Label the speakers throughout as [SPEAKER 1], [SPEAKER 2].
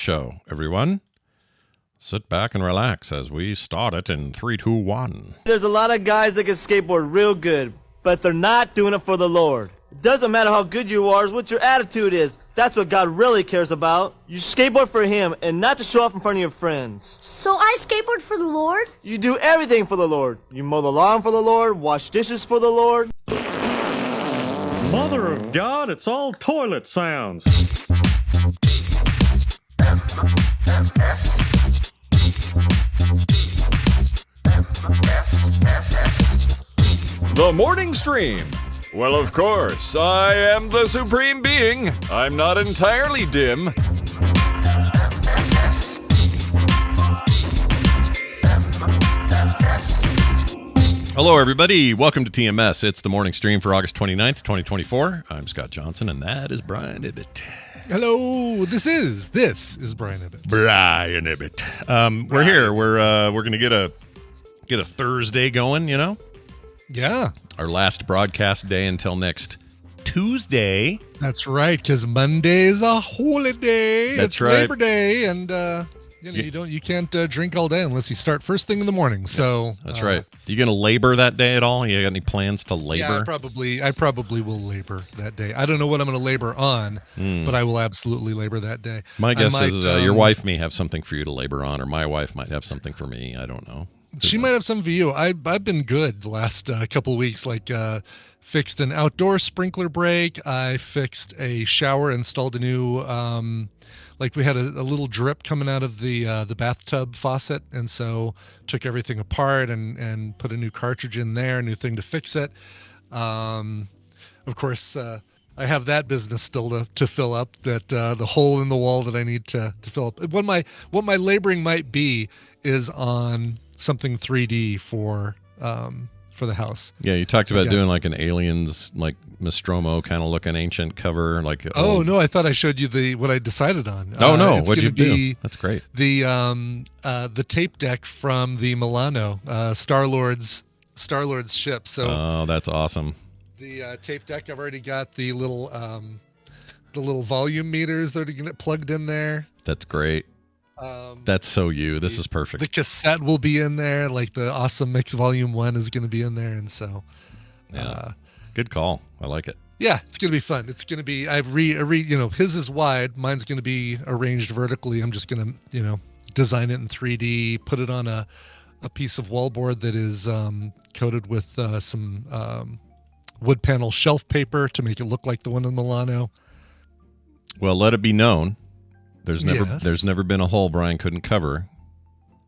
[SPEAKER 1] Show, everyone. Sit back and relax as we start it in 3, 2, 1.
[SPEAKER 2] There's a lot of guys that can skateboard real good, but they're not doing it for the Lord. It doesn't matter how good you are, it's what your attitude is. That's what God really cares about. You skateboard for Him and not to show off in front of your friends.
[SPEAKER 3] So I skateboard for the Lord?
[SPEAKER 2] You do everything for the Lord. You mow the lawn for the Lord, wash dishes for the Lord.
[SPEAKER 4] Mother of God, it's all toilet sounds.
[SPEAKER 5] The morning stream. Well, of course, I am the supreme being. I'm not entirely dim.
[SPEAKER 1] Hello, everybody. Welcome to TMS. It's the morning stream for August 29th, 2024. I'm Scott Johnson, and that is Brian Ibbett.
[SPEAKER 6] Hello, this is Brian Ibbett.
[SPEAKER 1] Brian Ibbett. We're here. We're going to get a Thursday going, you know?
[SPEAKER 6] Yeah.
[SPEAKER 1] Our last broadcast day until next Tuesday.
[SPEAKER 6] That's right, because Monday is a holiday.
[SPEAKER 1] That's
[SPEAKER 6] it's
[SPEAKER 1] right.
[SPEAKER 6] Labor Day, and you can't drink all day unless you start first thing in the morning. So
[SPEAKER 1] that's right. You going to labor that day at all? You got any plans to labor?
[SPEAKER 6] Yeah, I probably will labor that day. I don't know what I'm going to labor on, but I will absolutely labor that day.
[SPEAKER 1] My guess is your wife may have something for you to labor on, or my wife might have something for me. I don't know.
[SPEAKER 6] She might have some for you. I've been good the last couple of weeks. Like fixed an outdoor sprinkler break. I fixed a shower, installed a new. Like we had a little drip coming out of the bathtub faucet, and so took everything apart and put a new cartridge in there, a new thing to fix it. Of course, I have that business still to fill up. That the hole in the wall that I need to fill up. What my laboring might be is on something 3D for the house.
[SPEAKER 1] Yeah, you talked about doing like an Aliens, like Nostromo kind of looking ancient cover. Like
[SPEAKER 6] no, I thought I showed you what I decided on.
[SPEAKER 1] Oh no, what'd you
[SPEAKER 6] do?
[SPEAKER 1] That's great.
[SPEAKER 6] The tape deck from the Milano Star-Lord's ship. So
[SPEAKER 1] that's awesome.
[SPEAKER 6] The tape deck. I've already got the little volume meters that are going to get plugged in there.
[SPEAKER 1] That's great. That's so you. This is perfect.
[SPEAKER 6] The cassette will be in there, like the Awesome Mix Volume 1 is going to be in there, and so
[SPEAKER 1] good call. I like it.
[SPEAKER 6] Yeah, it's going to be fun. It's going to be his is wide, mine's going to be arranged vertically. I'm just going to, design it in 3D, put it on a piece of wallboard that is coated with some wood panel shelf paper to make it look like the one in Milano.
[SPEAKER 1] Well, let it be known. There's never been a hole Brian couldn't cover,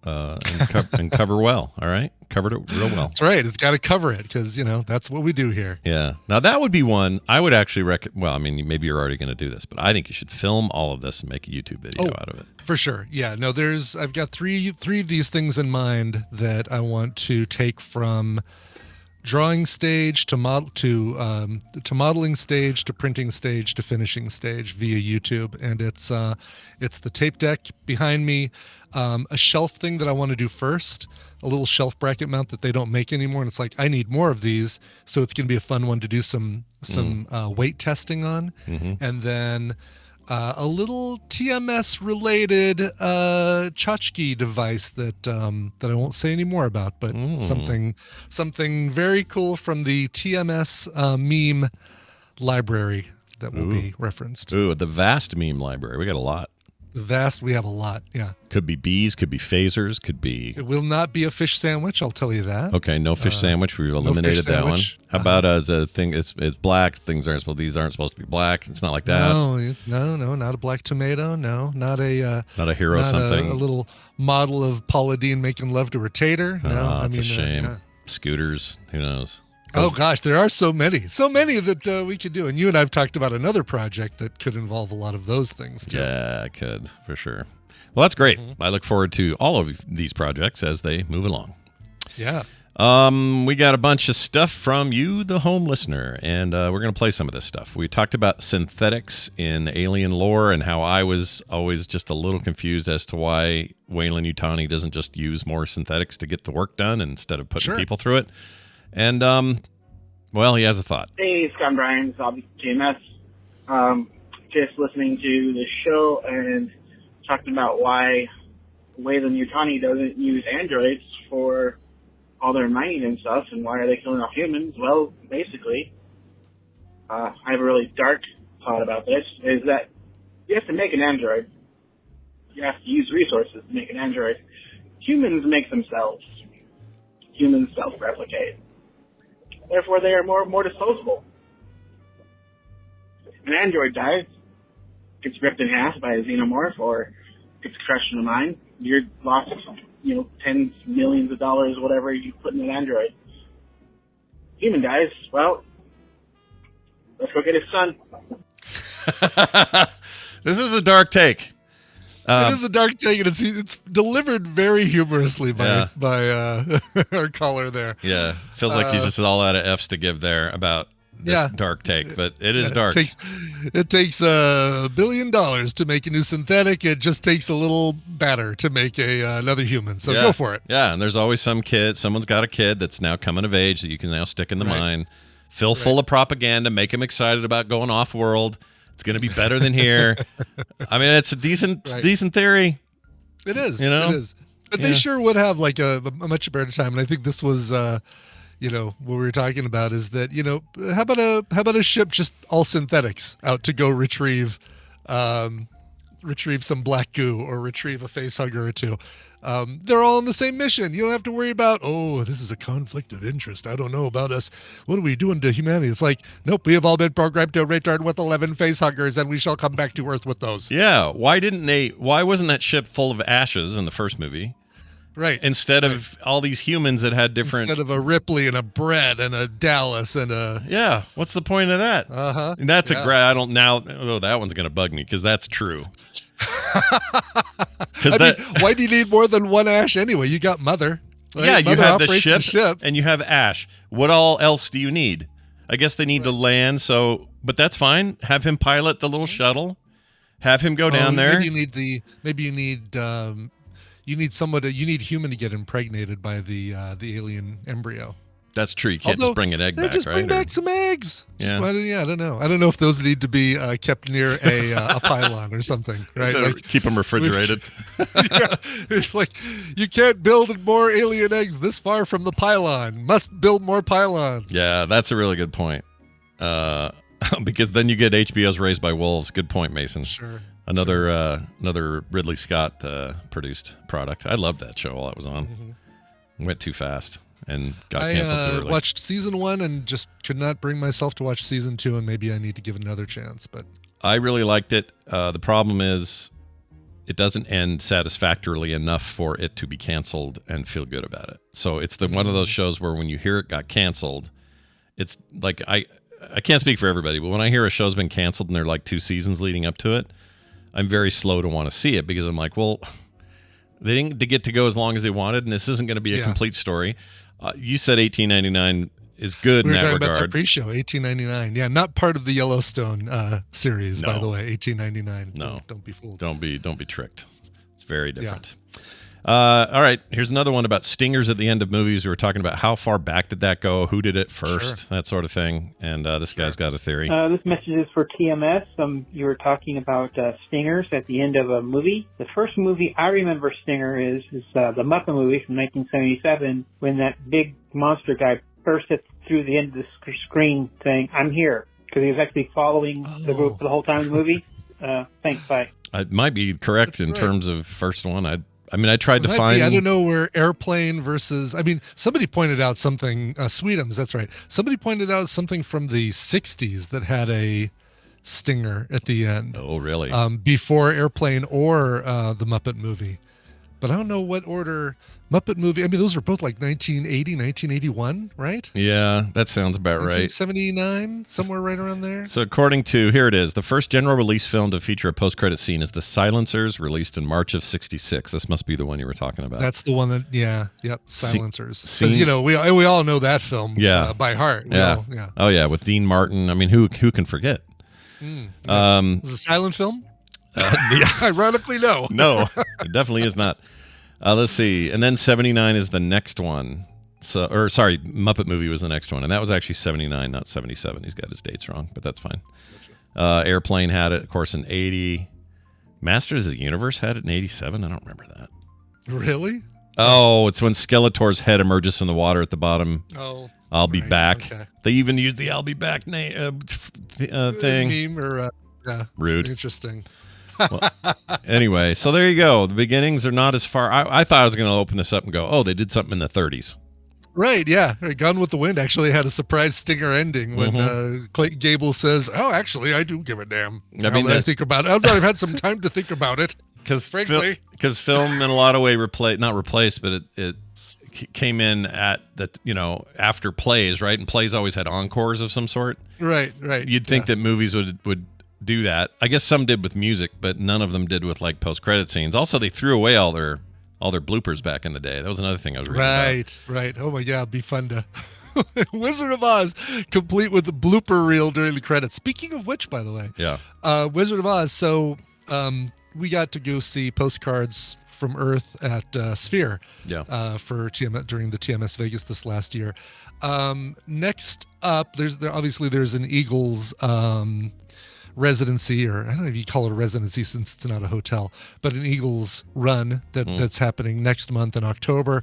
[SPEAKER 1] and cover well. All right, covered it real well.
[SPEAKER 6] That's right. It's got to cover it because that's what we do here.
[SPEAKER 1] Yeah. Now that would be one I would actually recommend. Well, I mean, maybe you're already going to do this, but I think you should film all of this and make a YouTube video out of it.
[SPEAKER 6] For sure. Yeah. No, I've got three of these things in mind that I want to take from drawing stage to modeling stage to printing stage to finishing stage via YouTube, and it's the tape deck behind me, a shelf thing that I want to do first, a little shelf bracket mount that they don't make anymore, and it's like I need more of these, so it's going to be a fun one to do some weight testing on, and then a little TMS related tchotchke device that I won't say any more about, but something very cool from the TMS meme library that will be referenced.
[SPEAKER 1] Ooh, the vast meme library. We got a lot.
[SPEAKER 6] We have a lot, yeah.
[SPEAKER 1] Could be bees, could be phasers, could be...
[SPEAKER 6] It will not be a fish sandwich, I'll tell you that.
[SPEAKER 1] Okay, no fish sandwich. We've eliminated that one. How about as a thing, it's black, these aren't supposed to be black. It's not like that.
[SPEAKER 6] No, not a black tomato. No, not a
[SPEAKER 1] hero
[SPEAKER 6] not
[SPEAKER 1] something.
[SPEAKER 6] A little model of Paula Deen making love to her tater. No,
[SPEAKER 1] that's a shame. Scooters, who knows?
[SPEAKER 6] Oh gosh, there are so many that we could do, and you and I've talked about another project that could involve a lot of those things too.
[SPEAKER 1] Yeah, it could for sure. Well, that's great. I look forward to all of these projects as they move along.
[SPEAKER 6] Yeah.
[SPEAKER 1] We got a bunch of stuff from you, the home listener, and we're going to play some of this stuff. We talked about synthetics in alien lore and how I was always just a little confused as to why Weyland-Yutani doesn't just use more synthetics to get the work done instead of putting people through it. And, well, he has a thought.
[SPEAKER 7] Hey, Scott and Brian, it's obviously TMS. Just listening to the show and talking about why Weyland Yutani doesn't use androids for all their mining and stuff, and why are they killing off humans? Well, basically, I have a really dark thought about this, is that you have to make an android. You have to use resources to make an android. Humans make themselves. Humans self-replicate. Therefore, they are more disposable. An android dies, gets ripped in half by a xenomorph, or gets crushed in a mine. You're lost, tens, millions of dollars, whatever you put in an android. Human dies, well, let's go get his son.
[SPEAKER 1] This is a dark take.
[SPEAKER 6] It is a dark take, and it's delivered very humorously by our caller there.
[SPEAKER 1] Yeah, feels like he's just all out of F's to give there about this dark take, but it is dark.
[SPEAKER 6] It takes $1 billion to make a new synthetic. It just takes a little batter to make another human. So go for it.
[SPEAKER 1] Yeah, and there's always someone's got a kid that's now coming of age that you can now stick in the mine, fill full of propaganda, make him excited about going off world. It's going to be better than here. I mean, it's a decent theory.
[SPEAKER 6] It is.
[SPEAKER 1] It
[SPEAKER 6] is. But they sure would have like a much better time. And I think this was, what we were talking about is that, how about a ship just all synthetics out to go retrieve some black goo or retrieve a face hugger or two. They're all on the same mission. You don't have to worry about, this is a conflict of interest. I don't know about us. What are we doing to humanity? It's like, nope, we have all been programmed to return with 11 face huggers, and we shall come back to Earth with those.
[SPEAKER 1] Yeah. Why wasn't that ship full of ashes in the first movie?
[SPEAKER 6] Right.
[SPEAKER 1] Instead of all these humans that had different...
[SPEAKER 6] Instead of a Ripley and a Brett and a Dallas and a...
[SPEAKER 1] Yeah. What's the point of that?
[SPEAKER 6] Uh-huh.
[SPEAKER 1] And that's that one's going to bug me because that's true.
[SPEAKER 6] Why do you need more than one Ash anyway? You got Mother. Right?
[SPEAKER 1] Yeah,
[SPEAKER 6] Mother
[SPEAKER 1] you have the
[SPEAKER 6] operates
[SPEAKER 1] ship and you have Ash. What all else do you need? I guess they need to land, but that's fine. Have him pilot the little shuttle. Have him go down there.
[SPEAKER 6] Maybe you need human to get impregnated by the alien embryo.
[SPEAKER 1] That's true. You can't just bring an egg back,
[SPEAKER 6] just
[SPEAKER 1] right?
[SPEAKER 6] Bring back some eggs.
[SPEAKER 1] Yeah.
[SPEAKER 6] I don't know. I don't know if those need to be kept near a pylon or something, right? Like,
[SPEAKER 1] keep them refrigerated.
[SPEAKER 6] It's like you can't build more alien eggs this far from the pylon. Must build more pylons.
[SPEAKER 1] Yeah, that's a really good point. Because then you get HBO's Raised by Wolves. Good point, Mason.
[SPEAKER 6] Sure.
[SPEAKER 1] Another Ridley Scott produced product. I loved that show while it was on. Mm-hmm. Went too fast and got canceled too early.
[SPEAKER 6] I watched season 1 and just could not bring myself to watch season 2, and maybe I need to give it another chance. But
[SPEAKER 1] I really liked it. The problem is it doesn't end satisfactorily enough for it to be canceled and feel good about it. So it's one of those shows where when you hear it got canceled, it's like I can't speak for everybody, but when I hear a show's been canceled and there are like 2 seasons leading up to it, I'm very slow to want to see it because I'm like, well, they didn't get to go as long as they wanted, and this isn't going to be a complete story. You said $18.99 is good in that regard. We were talking about
[SPEAKER 6] that pre-show, $18.99. Yeah, not part of the Yellowstone series, by the way. $18.99.
[SPEAKER 1] No,
[SPEAKER 6] don't be fooled.
[SPEAKER 1] Don't be tricked. It's very different. All right, here's another one about stingers at the end of movies. We were talking about how far back did that go, who did it first, that sort of thing. And this guy's got a theory.
[SPEAKER 8] This message is for TMS. You were talking about stingers at the end of a movie. The first movie I remember stinger is the Muppet movie from 1977, when that big monster guy burst it through the end of the screen saying, "I'm here," because he was actually following the group for the whole time of the movie. Thanks, bye.
[SPEAKER 1] It might be correct in terms of first one. I tried to find...
[SPEAKER 6] I don't know where airplane versus... somebody pointed out something... Sweetums, that's right. Somebody pointed out something from the 60s that had a stinger at the end.
[SPEAKER 1] Oh, really?
[SPEAKER 6] Before airplane or the Muppet movie. But I don't know what order... Muppet movie... those are both like 1980, 1981, right?
[SPEAKER 1] Yeah, that sounds about right.
[SPEAKER 6] 1979, somewhere right around there.
[SPEAKER 1] So according to... Here it is. The first general release film to feature a post-credit scene is The Silencers, released in March of 1966. This must be the one you were talking about.
[SPEAKER 6] That's the one that... Yeah, yep, Silencers. Because, we all know that film by heart.
[SPEAKER 1] Oh, yeah, with Dean Martin. Who can forget?
[SPEAKER 6] Is it a silent film? Ironically, no.
[SPEAKER 1] No, it definitely is not. Let's see. And then 79 is the next one. Muppet movie was the next one. And that was actually 79, not 77. He's got his dates wrong, but that's fine. Airplane had it, of course, in 80. Masters of the Universe had it in 87? I don't remember that.
[SPEAKER 6] Really?
[SPEAKER 1] Oh, it's when Skeletor's head emerges from the water at the bottom.
[SPEAKER 6] Oh.
[SPEAKER 1] I'll be back.
[SPEAKER 6] Okay.
[SPEAKER 1] They even used the "I'll be back" thing.
[SPEAKER 6] Meme or yeah.
[SPEAKER 1] Rude.
[SPEAKER 6] Interesting.
[SPEAKER 1] Well, anyway, so there you go. The beginnings are not as far. I thought I was going to open this up and go, oh, they did something in the 30s.
[SPEAKER 6] Right, yeah. Gone with the Wind actually had a surprise stinger ending when Clayton Gable says, "Oh, actually, I do give a damn." I think about it. I've had some time to think about it.
[SPEAKER 1] Because
[SPEAKER 6] frankly,
[SPEAKER 1] film in a lot of ways not replaced, but it came in at that, after plays, right? And plays always had encores of some sort.
[SPEAKER 6] Right.
[SPEAKER 1] You'd think that movies would do that. I guess some did with music, but none of them did with like post-credit scenes. Also, they threw away all their bloopers back in the day. That was another thing I was reading about.
[SPEAKER 6] Right. Oh my God, it'd be fun to Wizard of Oz, complete with the blooper reel during the credits. Speaking of which, by the way,
[SPEAKER 1] yeah,
[SPEAKER 6] Wizard of Oz. So we got to go see Postcards from Earth at Sphere.
[SPEAKER 1] Yeah.
[SPEAKER 6] For TMS during the TMS Vegas this last year. Next up, there's an Eagles residency, or I don't know if you call it a residency since it's not a hotel, but an Eagles run that's happening next month in October.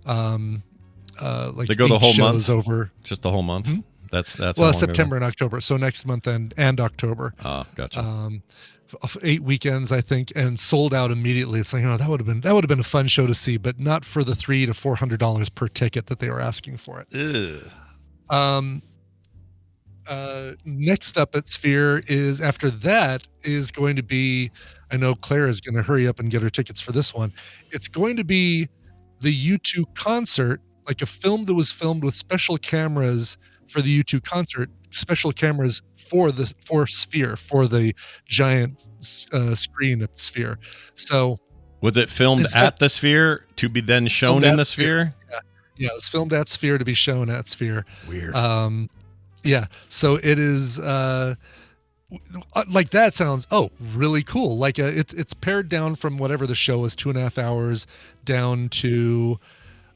[SPEAKER 6] Like
[SPEAKER 1] they go the whole month
[SPEAKER 6] over,
[SPEAKER 1] just the whole month.
[SPEAKER 6] Mm-hmm.
[SPEAKER 1] That's
[SPEAKER 6] September and October. So next month and October.
[SPEAKER 1] Oh, gotcha.
[SPEAKER 6] 8 weekends, I think, and sold out immediately. It's like, that would have been a fun show to see, but not for the $300 to $400 per ticket that they were asking for it.
[SPEAKER 1] Ugh.
[SPEAKER 6] Next up at Sphere is going to be, I know Claire is going to hurry up and get her tickets for this one. It's going to be the U2 concert, like a film that was filmed with special cameras for the U2 concert, special cameras for Sphere, for the giant screen at the Sphere. So
[SPEAKER 1] was it filmed at the Sphere to be then shown in the Sphere?
[SPEAKER 6] Yeah, it was filmed at Sphere to be shown at Sphere.
[SPEAKER 1] Weird.
[SPEAKER 6] Yeah, so it is like that sounds really cool. Like it's pared down from whatever the show is, 2.5 hours down to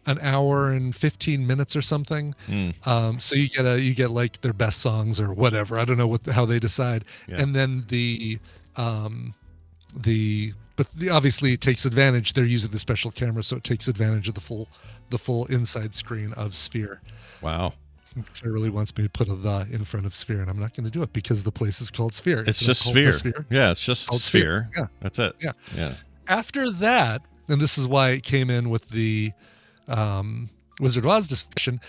[SPEAKER 6] an hour and 15 minutes or something. So you get like their best songs or whatever. I don't know how they decide. Yeah. And then obviously it takes advantage. They're using the special camera, so it takes advantage of the full inside screen of Sphere.
[SPEAKER 1] Wow.
[SPEAKER 6] Claire really wants me to put a "the" in front of Sphere, and I'm not going to do it because the place is called Sphere.
[SPEAKER 1] It's just Sphere. Yeah, it's just Sphere.
[SPEAKER 6] Yeah,
[SPEAKER 1] that's it.
[SPEAKER 6] Yeah. After that, and this is why it came in with the Wizard of Oz discussion.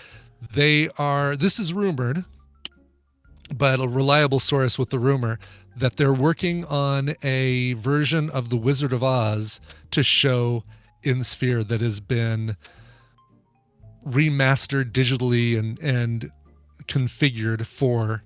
[SPEAKER 6] This is rumored, but a reliable source with the rumor that they're working on a version of the Wizard of Oz to show in Sphere that has been remastered digitally and configured for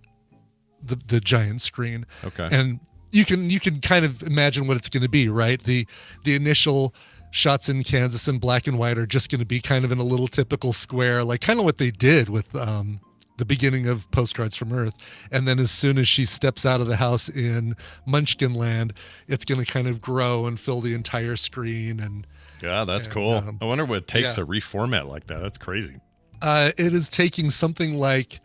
[SPEAKER 6] the giant screen.
[SPEAKER 1] Okay.
[SPEAKER 6] And you can kind of imagine what it's going to be, right? The initial shots in Kansas in black and white are just going to be kind of in a little typical square, like kind of what they did with the beginning of Postcards from Earth. And then as soon as she steps out of the house in Munchkin Land, it's going to kind of grow and fill the entire screen. And
[SPEAKER 1] yeah, that's cool. I wonder what it takes to reformat like that. That's crazy.
[SPEAKER 6] It is taking something like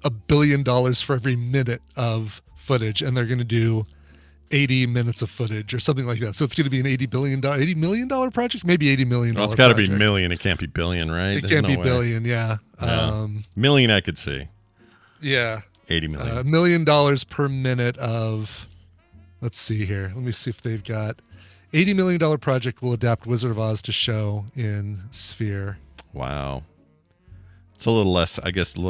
[SPEAKER 6] $1 billion for every minute of footage, and they're going to do 80 minutes of footage or something like that. So it's going to be an $80 million project, maybe $80 million.
[SPEAKER 1] Well, it's got to be million. It can't be billion, right?
[SPEAKER 6] It can't be billion. Yeah.
[SPEAKER 1] Million I could see.
[SPEAKER 6] Yeah.
[SPEAKER 1] 80 million.
[SPEAKER 6] $1 million per minute of, let's see here. Let me see if they've got $80 million project will adapt Wizard of Oz to show in Sphere.
[SPEAKER 1] Wow. It's a little less, I guess, than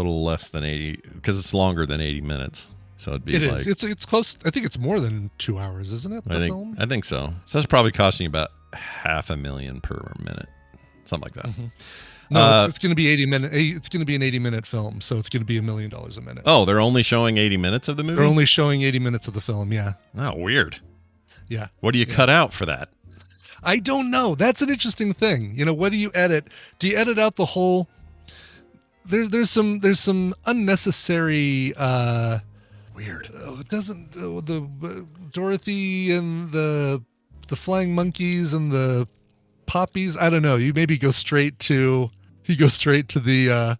[SPEAKER 1] 80 because it's longer than 80 minutes. So it'd be
[SPEAKER 6] It's close. I think it's more than 2 hours, isn't it?
[SPEAKER 1] I think so. So it's probably costing you about $500,000 per minute, something like that.
[SPEAKER 6] Mm-hmm. No, it's going to be 80 minutes. It's going to be an 80-minute film, so it's going to be $1 million a minute.
[SPEAKER 1] Oh, they're only showing 80 minutes of the movie?
[SPEAKER 6] They're only showing 80 minutes of the film. Yeah.
[SPEAKER 1] Oh, weird.
[SPEAKER 6] Yeah.
[SPEAKER 1] What do you cut out for that?
[SPEAKER 6] I don't know. That's an interesting thing. What do you edit? Do you edit out the whole? There's some unnecessary.
[SPEAKER 1] Weird.
[SPEAKER 6] Doesn't the Dorothy and the flying monkeys and the poppies? I don't know. You maybe go straight to the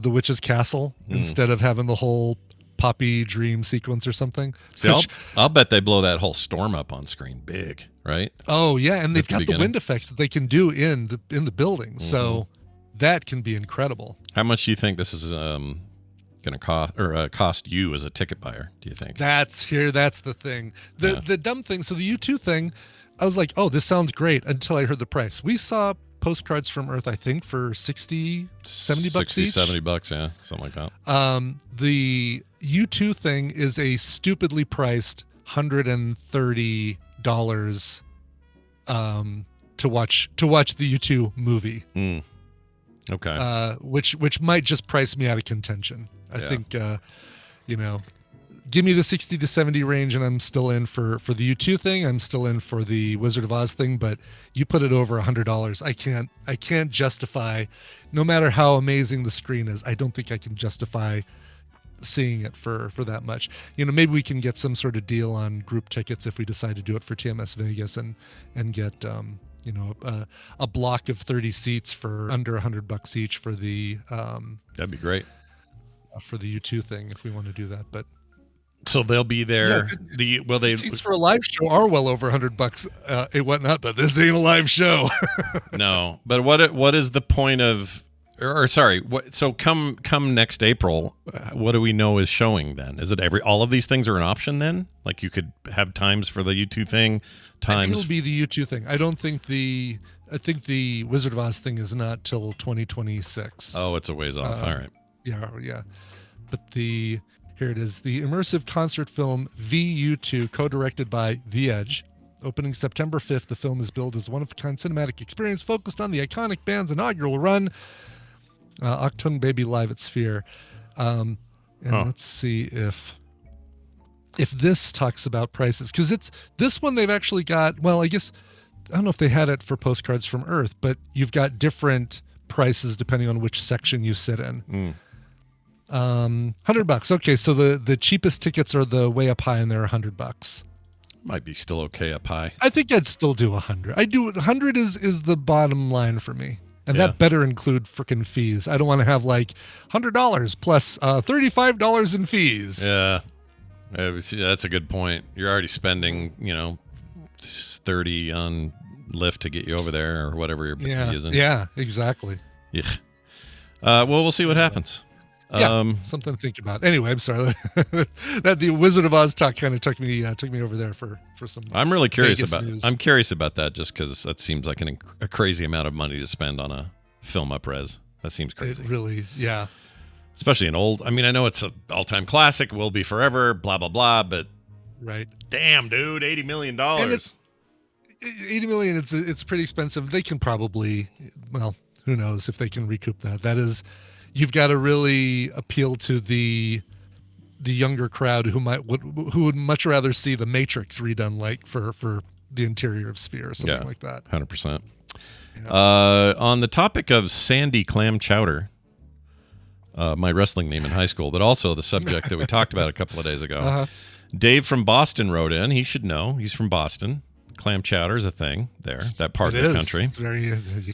[SPEAKER 6] the witch's castle instead of having the whole poppy dream sequence or something.
[SPEAKER 1] See, I'll bet they blow that whole storm up on screen big, right?
[SPEAKER 6] Oh yeah, and they've got the
[SPEAKER 1] beginning.
[SPEAKER 6] wind effects that they can do in the building, so that can be incredible.
[SPEAKER 1] How much do you think this is going to cost you as a ticket buyer? Do you think?
[SPEAKER 6] That's the thing. The dumb thing. So the U2 thing, I was like, oh, this sounds great until I heard the price. We saw Postcards from Earth, I think, for 60, 70 bucks
[SPEAKER 1] 60,
[SPEAKER 6] each.
[SPEAKER 1] 70 bucks, yeah, something like that.
[SPEAKER 6] The U2 thing is a stupidly priced $130 to watch the U2 movie.
[SPEAKER 1] Okay.
[SPEAKER 6] Which might just price me out of contention. I think give me the 60 to 70 range and I'm still in for the U2 thing. I'm still in for the Wizard of Oz thing, but you put it over $100. I can't justify, no matter how amazing the screen is, I don't think I can justify seeing it for that much. Maybe we can get some sort of deal on group tickets if we decide to do it for TMS Vegas and get a block of 30 seats for under $100 each for the
[SPEAKER 1] that'd be great
[SPEAKER 6] for the U2 thing if we want to do that. But
[SPEAKER 1] so they'll be there.
[SPEAKER 6] Seats for a live show are well over $100 and whatnot, but this ain't a live show.
[SPEAKER 1] No, but what is the point of? Or sorry, so come next April, what do we know is showing then? Is it all of these things are an option then? Like you could have times for the U2 thing, times.
[SPEAKER 6] It'll be the U2 thing. I think the Wizard of Oz thing is not till 2026.
[SPEAKER 1] Oh, it's a ways off. All right.
[SPEAKER 6] Yeah. But here it is. The immersive concert film VU2, co-directed by The Edge. Opening September 5th, the film is billed as one-of-a-kind cinematic experience focused on the iconic band's inaugural run. Octung Baby live at Sphere. Let's see if this talks about prices, because this one they've actually got. Well, I guess I don't know if they had it for Postcards from Earth, but you've got different prices depending on which section you sit in. $100. Okay, so the cheapest tickets are the way up high, and they're $100.
[SPEAKER 1] Might be still okay up high.
[SPEAKER 6] I think I'd still do 100. 100 is the bottom line for me. And that better include freaking fees. I don't want to have like $100 plus $35 in fees.
[SPEAKER 1] Yeah, that's a good point. You're already spending, $30 on Lyft to get you over there or whatever you're using.
[SPEAKER 6] Yeah, exactly.
[SPEAKER 1] Yeah. Well, we'll see what happens.
[SPEAKER 6] Something to think about. Anyway, I'm sorry that the Wizard of Oz talk kind of took me over there for some.
[SPEAKER 1] I'm really curious
[SPEAKER 6] Vegas
[SPEAKER 1] about.
[SPEAKER 6] news.
[SPEAKER 1] I'm curious about that just because that seems like a crazy amount of money to spend on a film up-res. That seems crazy.
[SPEAKER 6] It really, yeah.
[SPEAKER 1] Especially an old. I mean, I know it's an all-time classic, will be forever, blah blah blah. But
[SPEAKER 6] right,
[SPEAKER 1] damn, dude, $80 million.
[SPEAKER 6] And it's $80 million. It's pretty expensive. They can probably, well, who knows if they can recoup that. That is. You've got to really appeal to the younger crowd who would much rather see the Matrix redone, like for the interior of Sphere or something like that.
[SPEAKER 1] 100%. Yeah. On the topic of Sandy Clam Chowder, my wrestling name in high school, but also the subject that we talked about a couple of days ago. Dave from Boston wrote in. He should know. He's from Boston. Clam chowder is a thing there, that part of the country.
[SPEAKER 6] It's very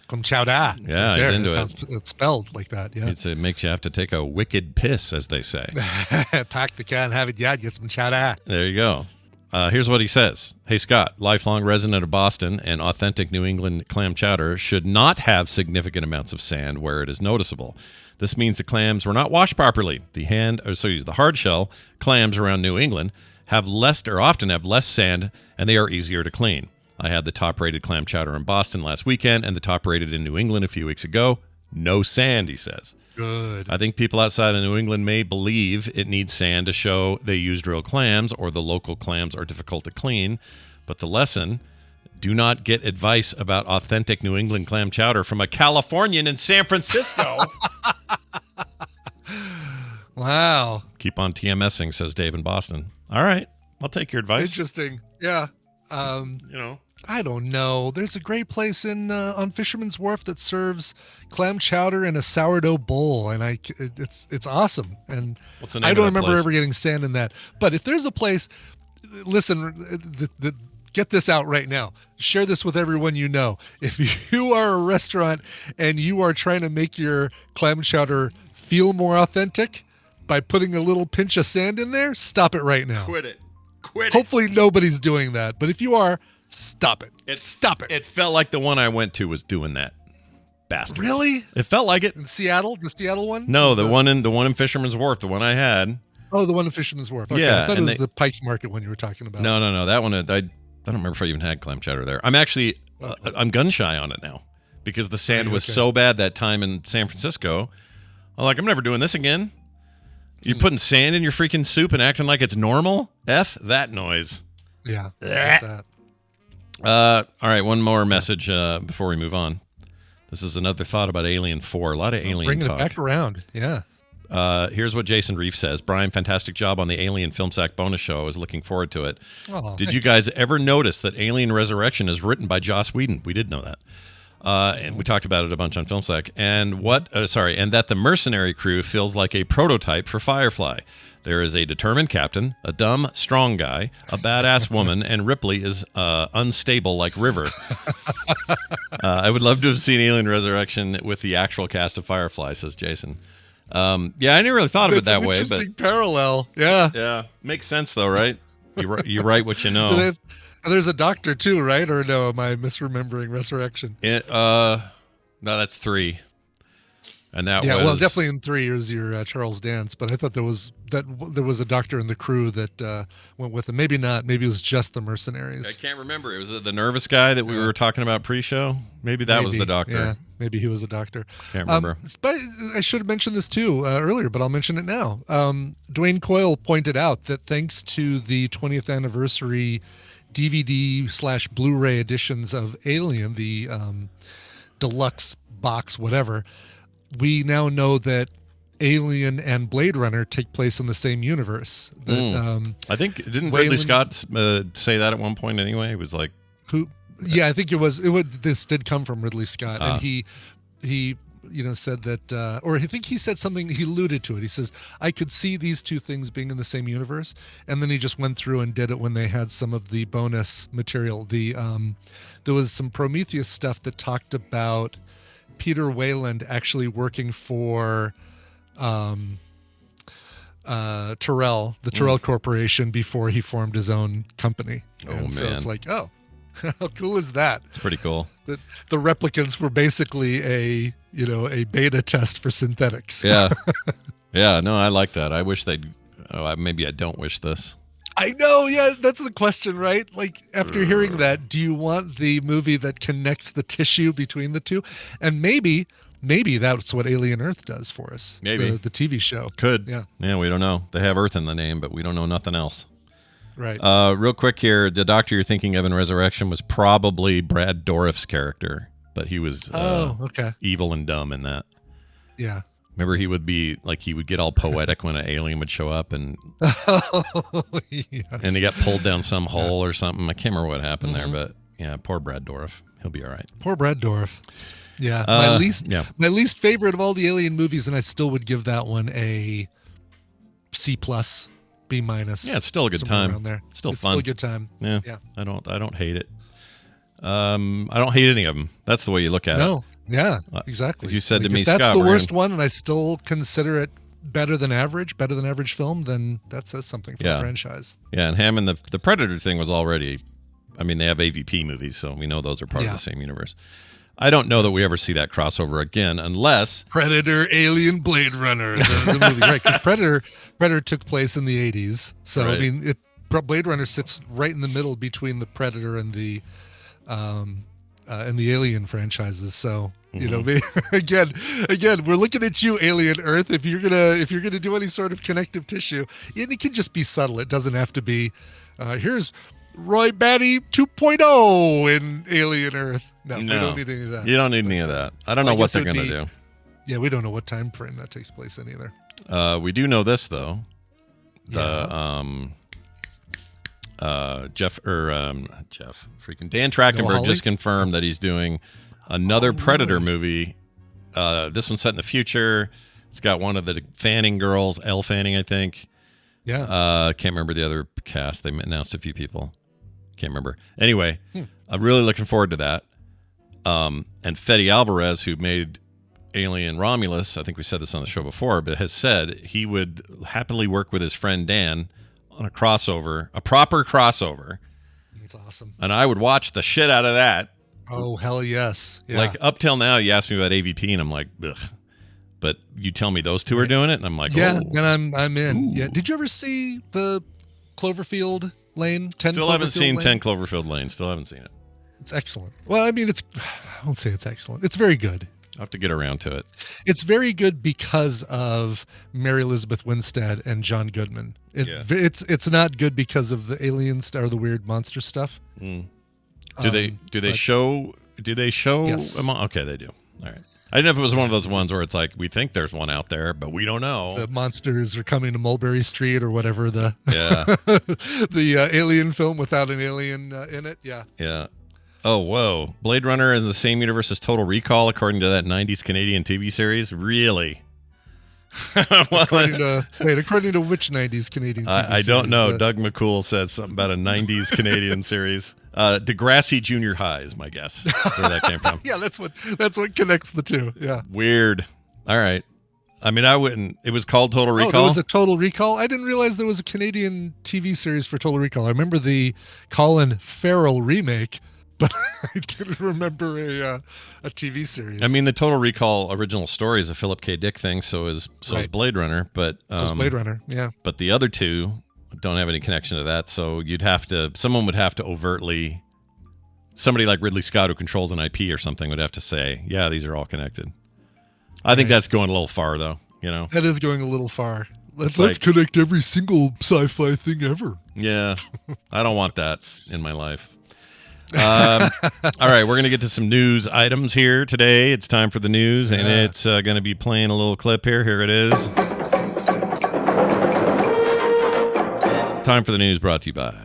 [SPEAKER 6] clam chowder.
[SPEAKER 1] Yeah, he's into it.
[SPEAKER 6] It's spelled like that. Yeah,
[SPEAKER 1] it makes you have to take a wicked piss, as they say.
[SPEAKER 6] Pack the can, have it. Yeah, get some chowder.
[SPEAKER 1] There you go. Here's what he says. Hey, Scott, lifelong resident of Boston and authentic New England clam chowder should not have significant amounts of sand where it is noticeable. This means the clams were not washed properly. The hard shell clams around New England often have less sand, and they are easier to clean. I had the top-rated clam chowder in Boston last weekend and the top-rated in New England a few weeks ago. No sand, he says.
[SPEAKER 6] Good.
[SPEAKER 1] I think people outside of New England may believe it needs sand to show they used real clams or the local clams are difficult to clean. But the lesson, do not get advice about authentic New England clam chowder from a Californian in San Francisco.
[SPEAKER 6] Wow.
[SPEAKER 1] Keep on TMSing, says Dave in Boston. All right. I'll take your advice.
[SPEAKER 6] Interesting. Yeah. I don't know. There's a great place on Fisherman's Wharf that serves clam chowder in a sourdough bowl, and it's awesome. And
[SPEAKER 1] what's the name
[SPEAKER 6] I don't
[SPEAKER 1] of that
[SPEAKER 6] remember
[SPEAKER 1] place?
[SPEAKER 6] ever getting sand in that. But if there's a place, listen, get this out right now. Share this with everyone you know. If you are a restaurant and you are trying to make your clam chowder feel more authentic, by putting a little pinch of sand in there, stop it right now.
[SPEAKER 1] Quit it. Quit it.
[SPEAKER 6] Hopefully nobody's doing that, but if you are, stop it. Stop it.
[SPEAKER 1] It felt like the one I went to was doing that. Bastard.
[SPEAKER 6] Really?
[SPEAKER 1] It felt like it.
[SPEAKER 6] In Seattle? The Seattle one?
[SPEAKER 1] No, the one in Fisherman's Wharf, the one I had.
[SPEAKER 6] Oh, the one in Fisherman's Wharf. Okay,
[SPEAKER 1] Yeah,
[SPEAKER 6] I thought it
[SPEAKER 1] and
[SPEAKER 6] was the Pikes Market one you were talking about.
[SPEAKER 1] No. That one, I don't remember if I even had clam chowder there. I'm actually, I'm gun shy on it now because the sand was so bad that time in San Francisco. I'm like, I'm never doing this again. You're putting sand in your freaking soup and acting like it's normal? F that noise.
[SPEAKER 6] Yeah. That.
[SPEAKER 1] All right, one more message before we move on. This is another thought about Alien 4. A lot of alien
[SPEAKER 6] bringing
[SPEAKER 1] talk.
[SPEAKER 6] it back around. Yeah.
[SPEAKER 1] Here's what Jason Reef says. Brian, fantastic job on the Alien Film Sack bonus show. I was looking forward to it.
[SPEAKER 6] Oh,
[SPEAKER 1] Did you guys ever notice that Alien Resurrection is written by Joss Whedon? We did know that. And we talked about it a bunch on Film Sack. And and that the mercenary crew feels like a prototype for Firefly. There is a determined captain, a dumb, strong guy, a badass woman, and Ripley is unstable like River. I would love to have seen Alien Resurrection with the actual cast of Firefly, says Jason. Yeah, I never really thought of it that way.
[SPEAKER 6] Interesting parallel. Yeah.
[SPEAKER 1] Yeah. Makes sense, though, right? You write what you know.
[SPEAKER 6] There's a doctor, too, right? Or no, am I misremembering Resurrection?
[SPEAKER 1] No, that's 3. And that was...
[SPEAKER 6] Yeah, well, definitely in 3 years, your Charles Dance. But I thought there was a doctor in the crew that went with him. Maybe not. Maybe it was just the mercenaries.
[SPEAKER 1] I can't remember. It was the nervous guy that we were talking about pre-show. Maybe that was the doctor.
[SPEAKER 6] Yeah, maybe he was a doctor.
[SPEAKER 1] Can't remember.
[SPEAKER 6] But I should have mentioned this too earlier, but I'll mention it now. Dwayne Coyle pointed out that thanks to the 20th anniversary DVD/Blu-ray editions of Alien, the deluxe box, whatever, we now know that Alien and Blade Runner take place in the same universe.
[SPEAKER 1] I think didn't Ridley Scott say that at one point anyway? It was like
[SPEAKER 6] who? Yeah, I think it was. This did come from Ridley Scott, and he said that, or I think he said something. He alluded to it. He says, "I could see these two things being in the same universe," and then he just went through and did it when they had some of the bonus material. There was some Prometheus stuff that talked about Peter Wayland actually working for Tyrell, the Tyrell Corporation, before he formed his own company. So it's like, oh, how cool is that?
[SPEAKER 1] It's pretty cool.
[SPEAKER 6] The replicants were basically a beta test for synthetics.
[SPEAKER 1] Yeah. Yeah, no, I like that. I wish they'd maybe I don't wish this.
[SPEAKER 6] I know, yeah, that's the question, right? Like, after hearing that, do you want the movie that connects the tissue between the two? And maybe that's what Alien Earth does for us.
[SPEAKER 1] Maybe.
[SPEAKER 6] The TV show.
[SPEAKER 1] Could.
[SPEAKER 6] Yeah.
[SPEAKER 1] Yeah, we don't know. They have Earth in the name, but we don't know nothing else.
[SPEAKER 6] Right.
[SPEAKER 1] Real quick here, the doctor you're thinking of in Resurrection was probably Brad Dourif's character, but he was evil and dumb in that.
[SPEAKER 6] Yeah.
[SPEAKER 1] Remember, he would get all poetic when an alien would show up, and
[SPEAKER 6] yes.
[SPEAKER 1] and he got pulled down some hole or something. I can't remember what happened there, but yeah, poor Brad Dourif. He'll be all right.
[SPEAKER 6] Poor Brad Dourif. Yeah, my least favorite of all the Alien movies, and I still would give that one a C+, B-.
[SPEAKER 1] Yeah, it's still a good time.
[SPEAKER 6] Around there.
[SPEAKER 1] Still
[SPEAKER 6] it's
[SPEAKER 1] fun.
[SPEAKER 6] Still a good time.
[SPEAKER 1] Yeah. I don't hate it. I don't hate any of them. That's the way you look at it.
[SPEAKER 6] No. Yeah, exactly.
[SPEAKER 1] If you said to me,
[SPEAKER 6] if that's
[SPEAKER 1] Scott,
[SPEAKER 6] the worst one, and I still consider it better than average film, then that says something for the franchise.
[SPEAKER 1] Yeah, and Hammond, the Predator thing was already, I mean, they have AVP movies, so we know those are part of the same universe. I don't know that we ever see that crossover again, unless
[SPEAKER 6] Predator, Alien, Blade Runner, the movie, right? Because Predator took place in the 80s, so
[SPEAKER 1] right.
[SPEAKER 6] I mean, Blade Runner sits right in the middle between the Predator and the Alien franchises. So again, we're looking at you, Alien Earth. If you're gonna do any sort of connective tissue, and it can just be subtle. It doesn't have to be. Here's Roy Batty 2.0 in Alien Earth. No, we don't need any of that.
[SPEAKER 1] You don't need any of that. I don't know what they're going to do.
[SPEAKER 6] Yeah, we don't know what time frame that takes place in either.
[SPEAKER 1] We do know this, though. Jeff, freaking Dan Trachtenberg just confirmed that he's doing another Predator movie. This one's set in the future. It's got one of the Fanning girls, Elle Fanning, I think.
[SPEAKER 6] Yeah.
[SPEAKER 1] Can't remember the other cast. They announced a few people. Can't remember. Anyway, I'm really looking forward to that. And Fede Alvarez, who made alien Romulus, I think we said this on the show before, but has said he would happily work with his friend Dan on a crossover, a proper crossover.
[SPEAKER 6] That's awesome.
[SPEAKER 1] And I would watch the shit out of that.
[SPEAKER 6] Oh, hell yes. Yeah.
[SPEAKER 1] Like, up till now, you asked me about AVP, and I'm like, ugh. But you tell me those two are doing it, and I'm like,
[SPEAKER 6] yeah,
[SPEAKER 1] oh.
[SPEAKER 6] and I'm in.
[SPEAKER 1] Ooh.
[SPEAKER 6] Yeah. Did you ever see the Cloverfield Lane? 10
[SPEAKER 1] Still haven't seen
[SPEAKER 6] Lane?
[SPEAKER 1] 10 Cloverfield Lane. Still haven't seen it.
[SPEAKER 6] It's excellent. Well, I mean, I won't say it's excellent. It's very good.
[SPEAKER 1] I'll have to get around to it.
[SPEAKER 6] It's very good because of Mary Elizabeth Winstead and John Goodman. It's not good because of the alien or the weird monster stuff.
[SPEAKER 1] Mm. Do they show?
[SPEAKER 6] Yes.
[SPEAKER 1] Okay, they do. All right. I didn't know if it was one of those ones where it's like we think there's one out there, but we don't know.
[SPEAKER 6] The monsters are coming to Mulberry Street or whatever the
[SPEAKER 1] the
[SPEAKER 6] alien film without an alien in it. Yeah.
[SPEAKER 1] Yeah. Oh, whoa. Blade Runner is in the same universe as Total Recall, according to that 90s Canadian TV series? Really?
[SPEAKER 6] According to which 90s Canadian TV series?
[SPEAKER 1] I don't know. Doug McCool said something about a 90s Canadian series. Degrassi Junior High is my guess. That's where that came from.
[SPEAKER 6] Yeah, that's what connects the two. Yeah.
[SPEAKER 1] Weird. All right. I mean, I wouldn't. It was called Total Recall?
[SPEAKER 6] Oh, there was a Total Recall? I didn't realize there was a Canadian TV series for Total Recall. I remember the Colin Farrell remake, but I didn't remember a TV series.
[SPEAKER 1] I mean, the Total Recall original story is a Philip K. Dick thing, so is Blade Runner. But
[SPEAKER 6] so is Blade Runner, yeah.
[SPEAKER 1] But the other two don't have any connection to that, so someone would have to overtly, somebody like Ridley Scott who controls an IP or something would have to say, yeah, these are all connected. I think that's going a little far, though. You know,
[SPEAKER 6] that is going a little far. Let's connect every single sci-fi thing ever.
[SPEAKER 1] Yeah, I don't want that in my life. All right, we're going to get to some news items here today. It's time for the news, and it's going to be playing a little clip here. Here it is. Time for the news, brought to you by...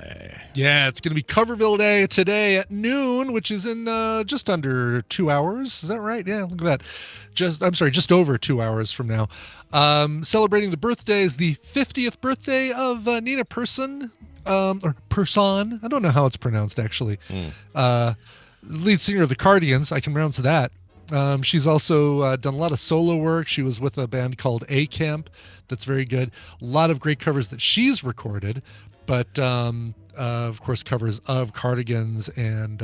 [SPEAKER 6] Yeah, it's going to be Coverville Day today at noon, which is in just under 2 hours. Is that right? Yeah, look at that. Just over 2 hours from now. Celebrating the birthdays, the 50th birthday of Needa Person, or Person. I don't know how it's pronounced, actually. Lead singer of the Cardigans. I can pronounce that. She's also done a lot of solo work. She was with a band called A Camp. That's very good. A lot of great covers that she's recorded, but of course covers of Cardigans and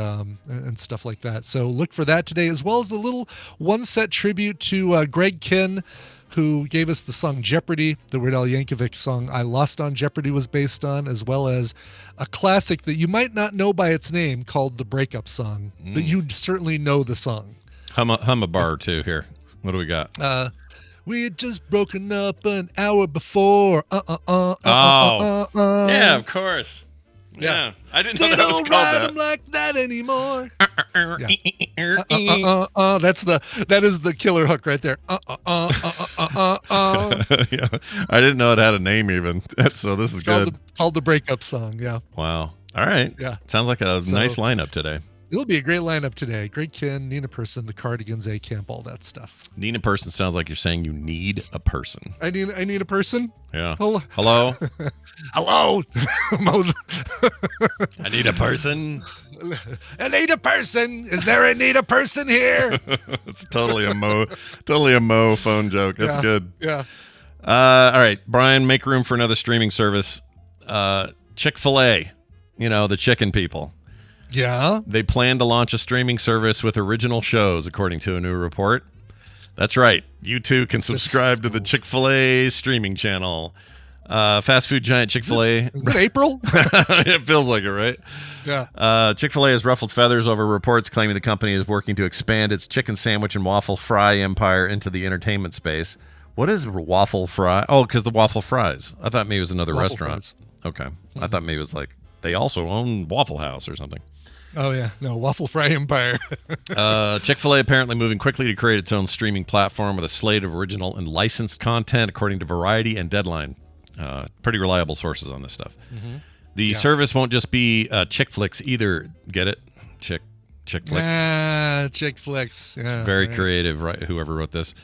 [SPEAKER 6] stuff like that. So look for that today, as well as a little one-set tribute to Greg Kinn, who gave us the song Jeopardy. The Weird Al Yankovic song I Lost on Jeopardy was based on, as well as a classic that you might not know by its name called the Breakup Song, but you certainly know the song.
[SPEAKER 1] Hum a bar or two here. What do we got?
[SPEAKER 6] We had just broken up an hour before.
[SPEAKER 1] Yeah, of course. Yeah. I didn't know that was called that.
[SPEAKER 6] They don't ride them like that anymore. That is the killer hook right there.
[SPEAKER 1] Yeah. I didn't know it had a name even. So this is good.
[SPEAKER 6] Called the Breakup Song. Yeah.
[SPEAKER 1] Wow. All right.
[SPEAKER 6] Yeah.
[SPEAKER 1] Sounds like a nice lineup today.
[SPEAKER 6] It'll be a great lineup today. Greg Kinn, Needa Person, the Cardigans, A Camp, all that stuff.
[SPEAKER 1] Needa Person sounds like you're saying you need a person.
[SPEAKER 6] I need a person?
[SPEAKER 1] Yeah.
[SPEAKER 6] Hello?
[SPEAKER 1] Hello?
[SPEAKER 6] I
[SPEAKER 1] need a person.
[SPEAKER 6] I need a person. Is there a Needa Person here?
[SPEAKER 1] It's totally a Mo phone joke. That's good.
[SPEAKER 6] Yeah.
[SPEAKER 1] All right, Brian, make room for another streaming service. Chick-fil-A, the chicken people.
[SPEAKER 6] Yeah.
[SPEAKER 1] They plan to launch a streaming service with original shows, according to a new report. That's right. You too can subscribe to the Chick-fil-A streaming channel. Fast food giant Chick-fil-A.
[SPEAKER 6] Is it April?
[SPEAKER 1] It feels like it, right?
[SPEAKER 6] Yeah.
[SPEAKER 1] Chick-fil-A has ruffled feathers over reports claiming the company is working to expand its chicken sandwich and waffle fry empire into the entertainment space. What is waffle fry? Oh, because the waffle fries. I thought maybe it was another restaurant.
[SPEAKER 6] Fries.
[SPEAKER 1] Okay. I thought maybe it was like they also own Waffle House or something.
[SPEAKER 6] Oh, yeah. No, Waffle Fry Empire.
[SPEAKER 1] Chick-fil-A apparently moving quickly to create its own streaming platform with a slate of original and licensed content, according to Variety and Deadline. Pretty reliable sources on this stuff. Mm-hmm. The service won't just be Chick Flicks either. Get it? Chick Flicks.
[SPEAKER 6] Chick Flicks. Yeah,
[SPEAKER 1] very creative, right? Whoever wrote this.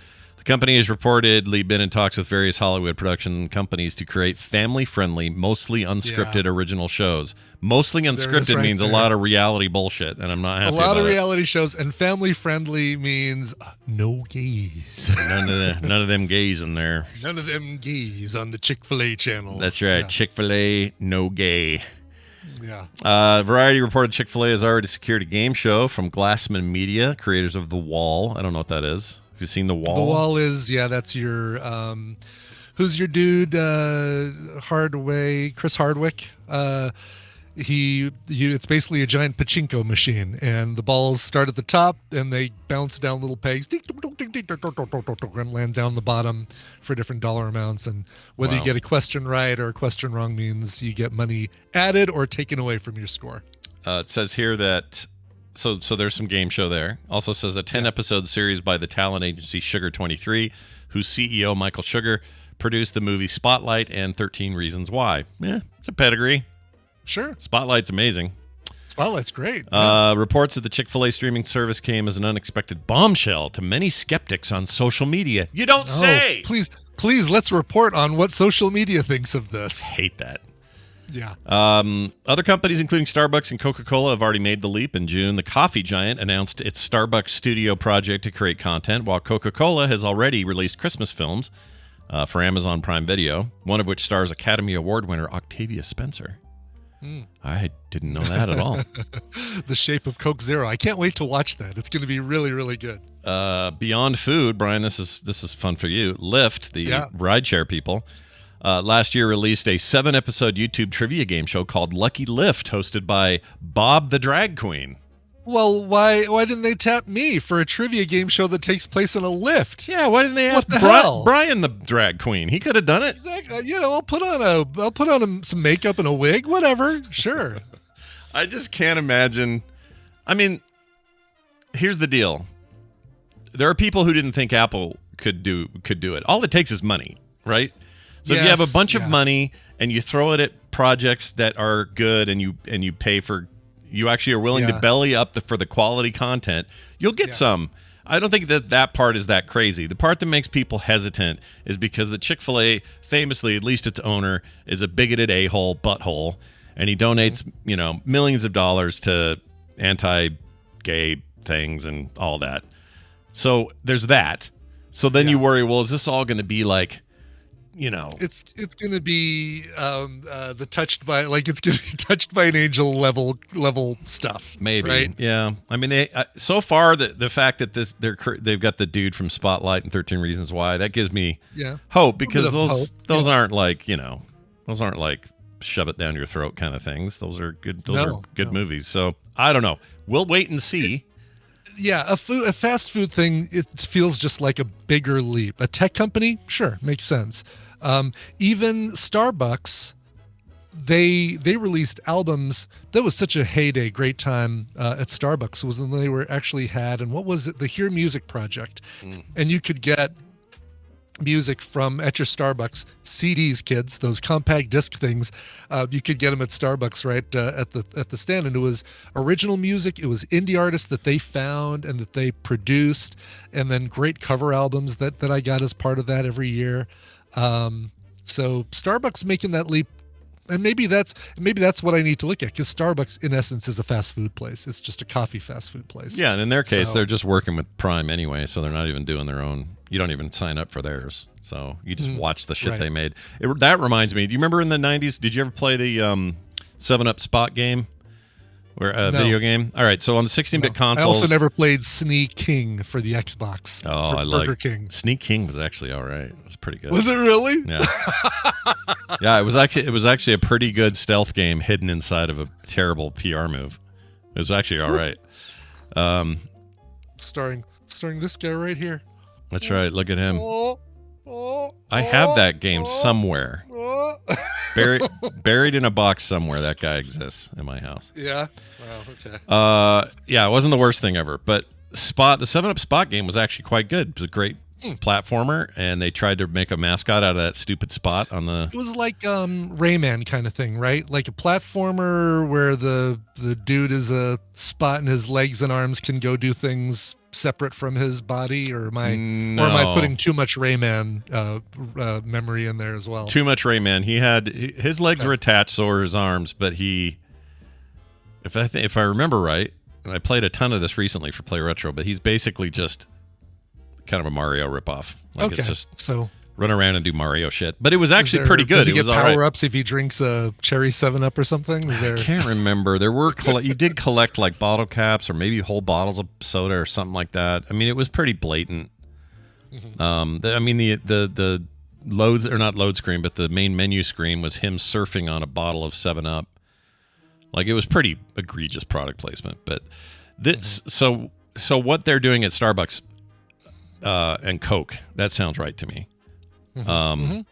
[SPEAKER 1] The company has reportedly been in talks with various Hollywood production companies to create family-friendly, mostly unscripted original shows. Mostly unscripted means a lot of reality bullshit, and I'm not happy about it.
[SPEAKER 6] A lot of reality shows, and family-friendly means no gays.
[SPEAKER 1] None of them gays in there.
[SPEAKER 6] None of them gays on the Chick-fil-A channel.
[SPEAKER 1] That's right. Yeah. Chick-fil A No Gay.
[SPEAKER 6] Yeah.
[SPEAKER 1] Variety reported Chick-fil-A has already secured a game show from Glassman Media, creators of The Wall. I don't know what that is. Have you seen The Wall?
[SPEAKER 6] The Wall is, that's your, who's your dude, Chris Hardwick? It's basically a giant pachinko machine, and the balls start at the top and they bounce down little pegs and land down the bottom for different dollar amounts, and whether you get a question right or a question wrong means you get money added or taken away from your score.
[SPEAKER 1] It says here that so there's some game show there. Also says a 10-episode series by the talent agency Sugar 23, whose CEO Michael Sugar produced the movie Spotlight and 13 Reasons Why. It's a pedigree.
[SPEAKER 6] Sure.
[SPEAKER 1] Spotlight's amazing.
[SPEAKER 6] Spotlight's great.
[SPEAKER 1] Reports that the Chick-fil-A streaming service came as an unexpected bombshell to many skeptics on social media. You don't say!
[SPEAKER 6] Please, let's report on what social media thinks of this.
[SPEAKER 1] I hate that.
[SPEAKER 6] Yeah.
[SPEAKER 1] Other companies, including Starbucks and Coca-Cola, have already made the leap. In June, the coffee giant announced its Starbucks studio project to create content, while Coca-Cola has already released Christmas films for Amazon Prime Video, one of which stars Academy Award winner Octavia Spencer. I didn't know that at all.
[SPEAKER 6] The Shape of Coke Zero. I can't wait to watch that. It's going to be really, really good.
[SPEAKER 1] Beyond Food, Brian, this is fun for you. Lyft, the rideshare people, last year released a 7-episode YouTube trivia game show called Lucky Lyft, hosted by Bob the Drag Queen.
[SPEAKER 6] Well, why didn't they tap me for a trivia game show that takes place in a lift?
[SPEAKER 1] Yeah, why didn't they ask Brian the drag queen? He could have done it.
[SPEAKER 6] Exactly. I'll put on some makeup and a wig, whatever. Sure.
[SPEAKER 1] I just can't imagine. I mean, here's the deal. There are people who didn't think Apple could do it. All it takes is money, right? So if you have a bunch of money and you throw it at projects that are good and you pay for, you actually are willing to belly up for the quality content, you'll get some. I don't think that part is that crazy. The part that makes people hesitant is because the Chick-fil-A, famously, at least its owner, is a bigoted a-hole, butthole, and he donates, millions of dollars to anti-gay things and all that. So there's that. So then you worry, well, is this all going to be like,
[SPEAKER 6] it's going to be the touched by, like, it's going to be touched by an angel level stuff.
[SPEAKER 1] Maybe,
[SPEAKER 6] right?
[SPEAKER 1] Yeah. I mean, they so far the fact that they've got the dude from Spotlight and 13 Reasons Why, that gives me hope, because those aren't like those aren't like shove it down your throat kind of things. Those are good. Those are good movies. So I don't know. We'll wait and see.
[SPEAKER 6] Yeah, a fast food thing, it feels just like a bigger leap. A tech company, sure, makes sense. Even Starbucks, they released albums. That was such a heyday, great time at Starbucks was when they were actually had, and what was it? The Hear Music Project. And you could get music from at your Starbucks CDs, kids, those compact disc things. You could get them at Starbucks right at the stand, and it was original music. It was indie artists that they found and that they produced, and then great cover albums that I got as part of that every year. So Starbucks making that leap, and maybe that's what I need to look at, because Starbucks in essence is a fast food place. It's just a coffee fast food place.
[SPEAKER 1] Yeah, and in their case, they're just working with Prime anyway, so they're not even doing their own. You don't even sign up for theirs, so you just watch the shit they made. That reminds me. Do you remember in the 90s? Did you ever play the 7-Up Spot game, video game? All right, so on the 16-bit consoles,
[SPEAKER 6] I also never played Sneak King for the Xbox.
[SPEAKER 1] Oh, I
[SPEAKER 6] Burger King.
[SPEAKER 1] Sneak King was actually all right. It was pretty good.
[SPEAKER 6] Was it really?
[SPEAKER 1] Yeah. Yeah, it was actually a pretty good stealth game hidden inside of a terrible PR move. It was actually all right.
[SPEAKER 6] Starring this guy right here.
[SPEAKER 1] That's right. Look at him. I have that game somewhere. Buried in a box somewhere. That guy exists in my house.
[SPEAKER 6] Yeah. Wow. Okay.
[SPEAKER 1] Yeah, it wasn't the worst thing ever. But the 7-Up Spot game was actually quite good. It was a great platformer, and they tried to make a mascot out of that stupid spot on the.
[SPEAKER 6] It was like Rayman kind of thing, right? Like a platformer where the dude is a spot and his legs and arms can go do things separate from his body, or am I putting too much Rayman memory in there as well?
[SPEAKER 1] Too much Rayman. His legs were attached, so were his arms, but if I remember right, and I played a ton of this recently for Play Retro, but he's basically just kind of a Mario ripoff. Like it's just so run around and do Mario shit. But it was actually pretty good.
[SPEAKER 6] Does he
[SPEAKER 1] it was
[SPEAKER 6] get
[SPEAKER 1] all right.
[SPEAKER 6] power-ups if he drinks a cherry 7-Up or something?
[SPEAKER 1] I can't remember. There were you did collect like bottle caps or maybe whole bottles of soda or something like that. I mean, it was pretty blatant. The loads, or not load screen, but the main menu screen was him surfing on a bottle of 7-Up. Like, it was pretty egregious product placement. But this, so what they're doing at Starbucks and Coke, that sounds right to me. That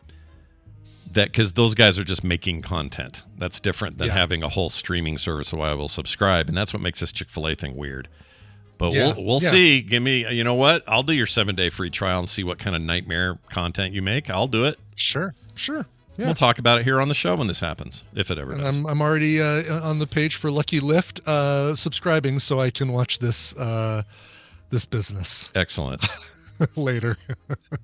[SPEAKER 1] because those guys are just making content. That's different than having a whole streaming service where I will subscribe, and that's what makes this Chick-fil-A thing weird. But we'll see. Give me, you know what? I'll do your 7-day free trial and see what kind of nightmare content you make. I'll do it.
[SPEAKER 6] Sure. Yeah.
[SPEAKER 1] We'll talk about it here on the show when this happens, if it ever does.
[SPEAKER 6] I'm already on the page for Lucky Lyft subscribing, so I can watch this business.
[SPEAKER 1] Excellent.
[SPEAKER 6] Later.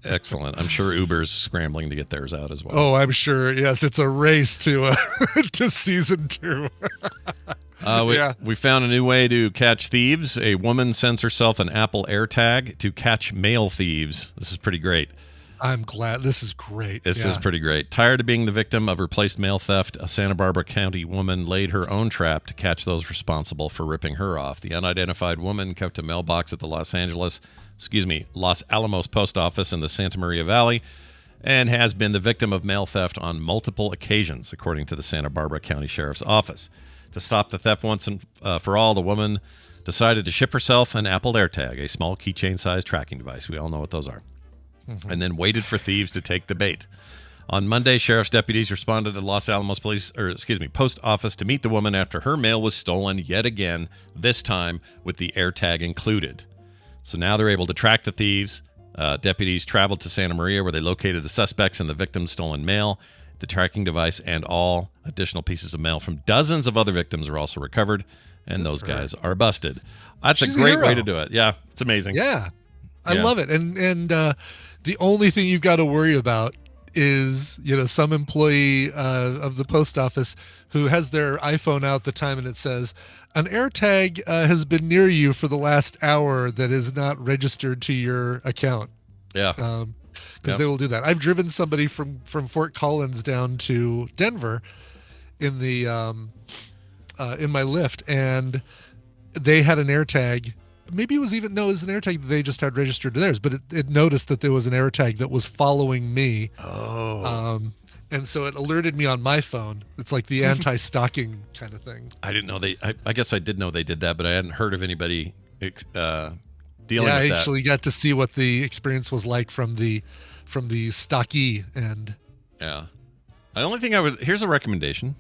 [SPEAKER 1] Excellent. I'm sure Uber's scrambling to get theirs out as well.
[SPEAKER 6] Oh, I'm sure. Yes, it's a race to to season 2.
[SPEAKER 1] We found a new way to catch thieves. A woman sends herself an Apple AirTag to catch male thieves. This is pretty great.
[SPEAKER 6] I'm glad. This is great.
[SPEAKER 1] This is pretty great. Tired of being the victim of replaced mail theft, a Santa Barbara County woman laid her own trap to catch those responsible for ripping her off. The unidentified woman kept a mailbox at the Los Alamos post office in the Santa Maria Valley and has been the victim of mail theft on multiple occasions, according to the Santa Barbara County Sheriff's Office. To stop the theft once and for all, the woman decided to ship herself an Apple AirTag, a small keychain-sized tracking device. We all know what those are. And then waited for thieves to take the bait. On Monday, sheriff's deputies responded to the Los Alamos post office to meet the woman after her mail was stolen yet again, this time with the AirTag included. So now they're able to track the thieves. Deputies traveled to Santa Maria where they located the suspects and the victim's stolen mail. The tracking device and all additional pieces of mail from dozens of other victims are also recovered, and those guys are busted. That's a great way to do it. Yeah, it's amazing.
[SPEAKER 6] Yeah, I love it. And the only thing you've got to worry about is, some employee of the post office who has their iPhone out at the time and it says, an AirTag has been near you for the last hour that is not registered to your account.
[SPEAKER 1] Yeah.
[SPEAKER 6] Because they will do that. I've driven somebody from Fort Collins down to Denver in the in my Lyft, and they had an AirTag. Maybe it was an AirTag that they just had registered to theirs, but it noticed that there was an AirTag that was following me.
[SPEAKER 1] Oh.
[SPEAKER 6] And so it alerted me on my phone. It's like the anti-stalking kind of thing.
[SPEAKER 1] I didn't know I guess I did know they did that, but I hadn't heard of anybody dealing with that.
[SPEAKER 6] I actually got to see what the experience was like from the stocky end.
[SPEAKER 1] Yeah. The only thing here's a recommendation.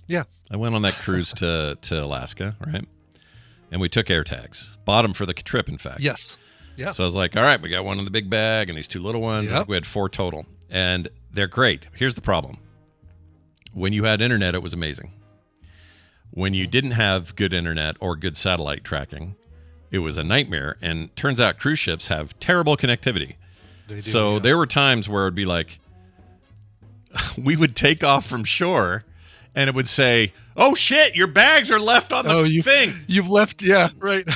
[SPEAKER 6] Yeah.
[SPEAKER 1] I went on that cruise to Alaska, right? And we took AirTags. Bought them for the trip, in fact.
[SPEAKER 6] Yes. Yeah.
[SPEAKER 1] So I was like, all right, we got one in the big bag and these 2 little ones.
[SPEAKER 6] Yep.
[SPEAKER 1] I think we had 4 total. And they're great. Here's the problem. When you had internet, it was amazing. When you didn't have good internet or good satellite tracking, it was a nightmare. And turns out cruise ships have terrible connectivity.
[SPEAKER 6] They do,
[SPEAKER 1] so there were times where it would be like, we would take off from shore and it would say, oh shit, your bags are left on the thing.
[SPEAKER 6] You've left, yeah, right.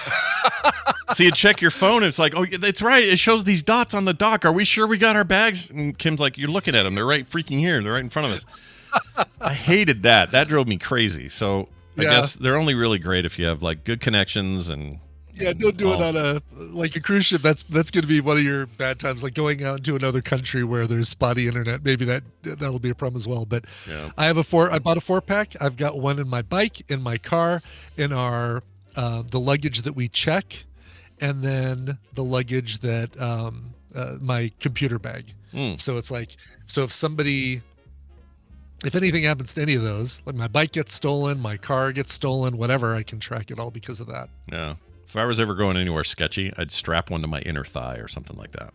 [SPEAKER 1] So you check your phone and it's like, oh, that's right. It shows these dots on the dock. Are we sure we got our bags? And Kim's like, you're looking at them. They're right freaking here. They're right in front of us. I hated that. That drove me crazy. So I guess they're only really great if you have like good connections and.
[SPEAKER 6] Yeah, don't do it on a cruise ship. That's going to be one of your bad times, like going out into another country where there's spotty internet. Maybe that'll be a problem as well. But I bought a 4-pack. I've got one in my bike, in my car, in our the luggage that we check, and then the luggage that my computer bag. So it's like, if anything happens to any of those, like my bike gets stolen, my car gets stolen, whatever, I can track it all because of that.
[SPEAKER 1] Yeah. If I was ever going anywhere sketchy, I'd strap one to my inner thigh or something like that.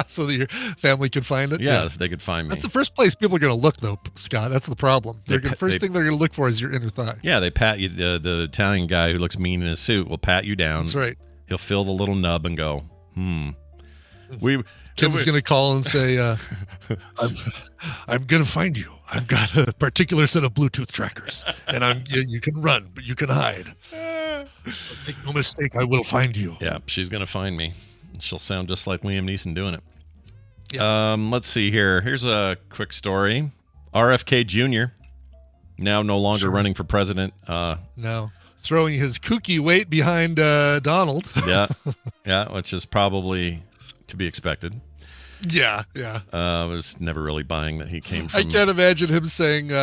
[SPEAKER 6] So that your family could find it?
[SPEAKER 1] Yeah, they could find me.
[SPEAKER 6] That's the first place people are going to look, though, Scott. That's the problem. First thing they're going to look for is your inner thigh.
[SPEAKER 1] Yeah, they pat you. The Italian guy who looks mean in his suit will pat you down.
[SPEAKER 6] That's right.
[SPEAKER 1] He'll feel the little nub and go,
[SPEAKER 6] Kim's going to call and say, I'm going to find you. I've got a particular set of Bluetooth trackers, and you can run, but you can hide. Make no mistake, I will find you.
[SPEAKER 1] Yeah, she's going to find me. She'll sound just like Liam Neeson doing it.
[SPEAKER 6] Yeah.
[SPEAKER 1] Let's see here. Here's a quick story. RFK Jr., now no longer running for president.
[SPEAKER 6] No. Throwing his kooky weight behind Donald.
[SPEAKER 1] Yeah, which is probably to be expected.
[SPEAKER 6] Yeah.
[SPEAKER 1] I was never really buying that he came from...
[SPEAKER 6] I can't imagine him saying,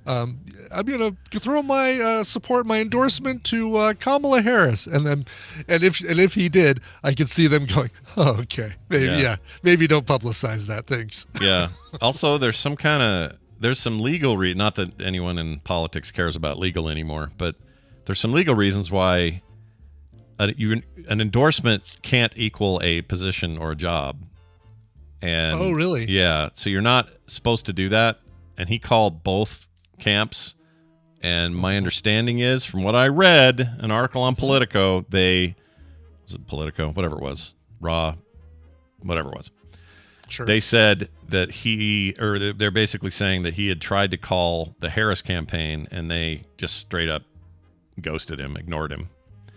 [SPEAKER 6] I'm going to throw my support, my endorsement to Kamala Harris. And if he did, I could see them going, oh, okay, maybe don't publicize that. Thanks.
[SPEAKER 1] Yeah. Also, there's some legal not that anyone in politics cares about legal anymore, but there's some legal reasons why an endorsement can't equal a position or a job. And
[SPEAKER 6] oh, really?
[SPEAKER 1] Yeah. So you're not supposed to do that. And he called both camps. And my understanding is, from what I read, an article on Politico, whatever it was, Raw, whatever it was.
[SPEAKER 6] Sure.
[SPEAKER 1] They said that they're basically saying that he had tried to call the Harris campaign and they just straight up ghosted him, ignored him.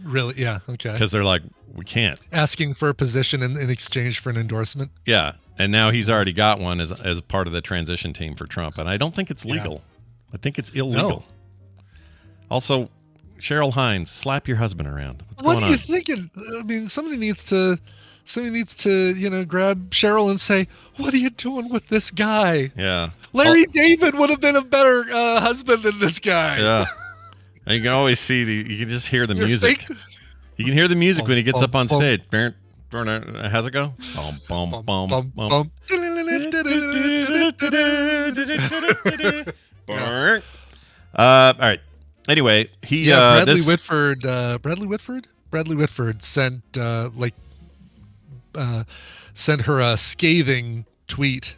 [SPEAKER 6] Really? Yeah. Okay.
[SPEAKER 1] Because they're like, we can't.
[SPEAKER 6] Asking for a position in exchange for an endorsement.
[SPEAKER 1] Yeah. And now he's already got one as part of the transition team for Trump. And I don't think it's legal. Yeah. I think it's illegal. No. Also, Cheryl Hines, slap your husband around. What's going on?
[SPEAKER 6] What are you thinking? I mean, somebody needs to, grab Cheryl and say, what are you doing with this guy?
[SPEAKER 1] Yeah.
[SPEAKER 6] Larry David would have been a better husband than this guy.
[SPEAKER 1] Yeah. And you can always see you can just hear the music. You can hear the music when he gets up on stage. How's it go? Bum, bum, bum, bum, bum. All right. Anyway,
[SPEAKER 6] Bradley Whitford sent her a scathing tweet.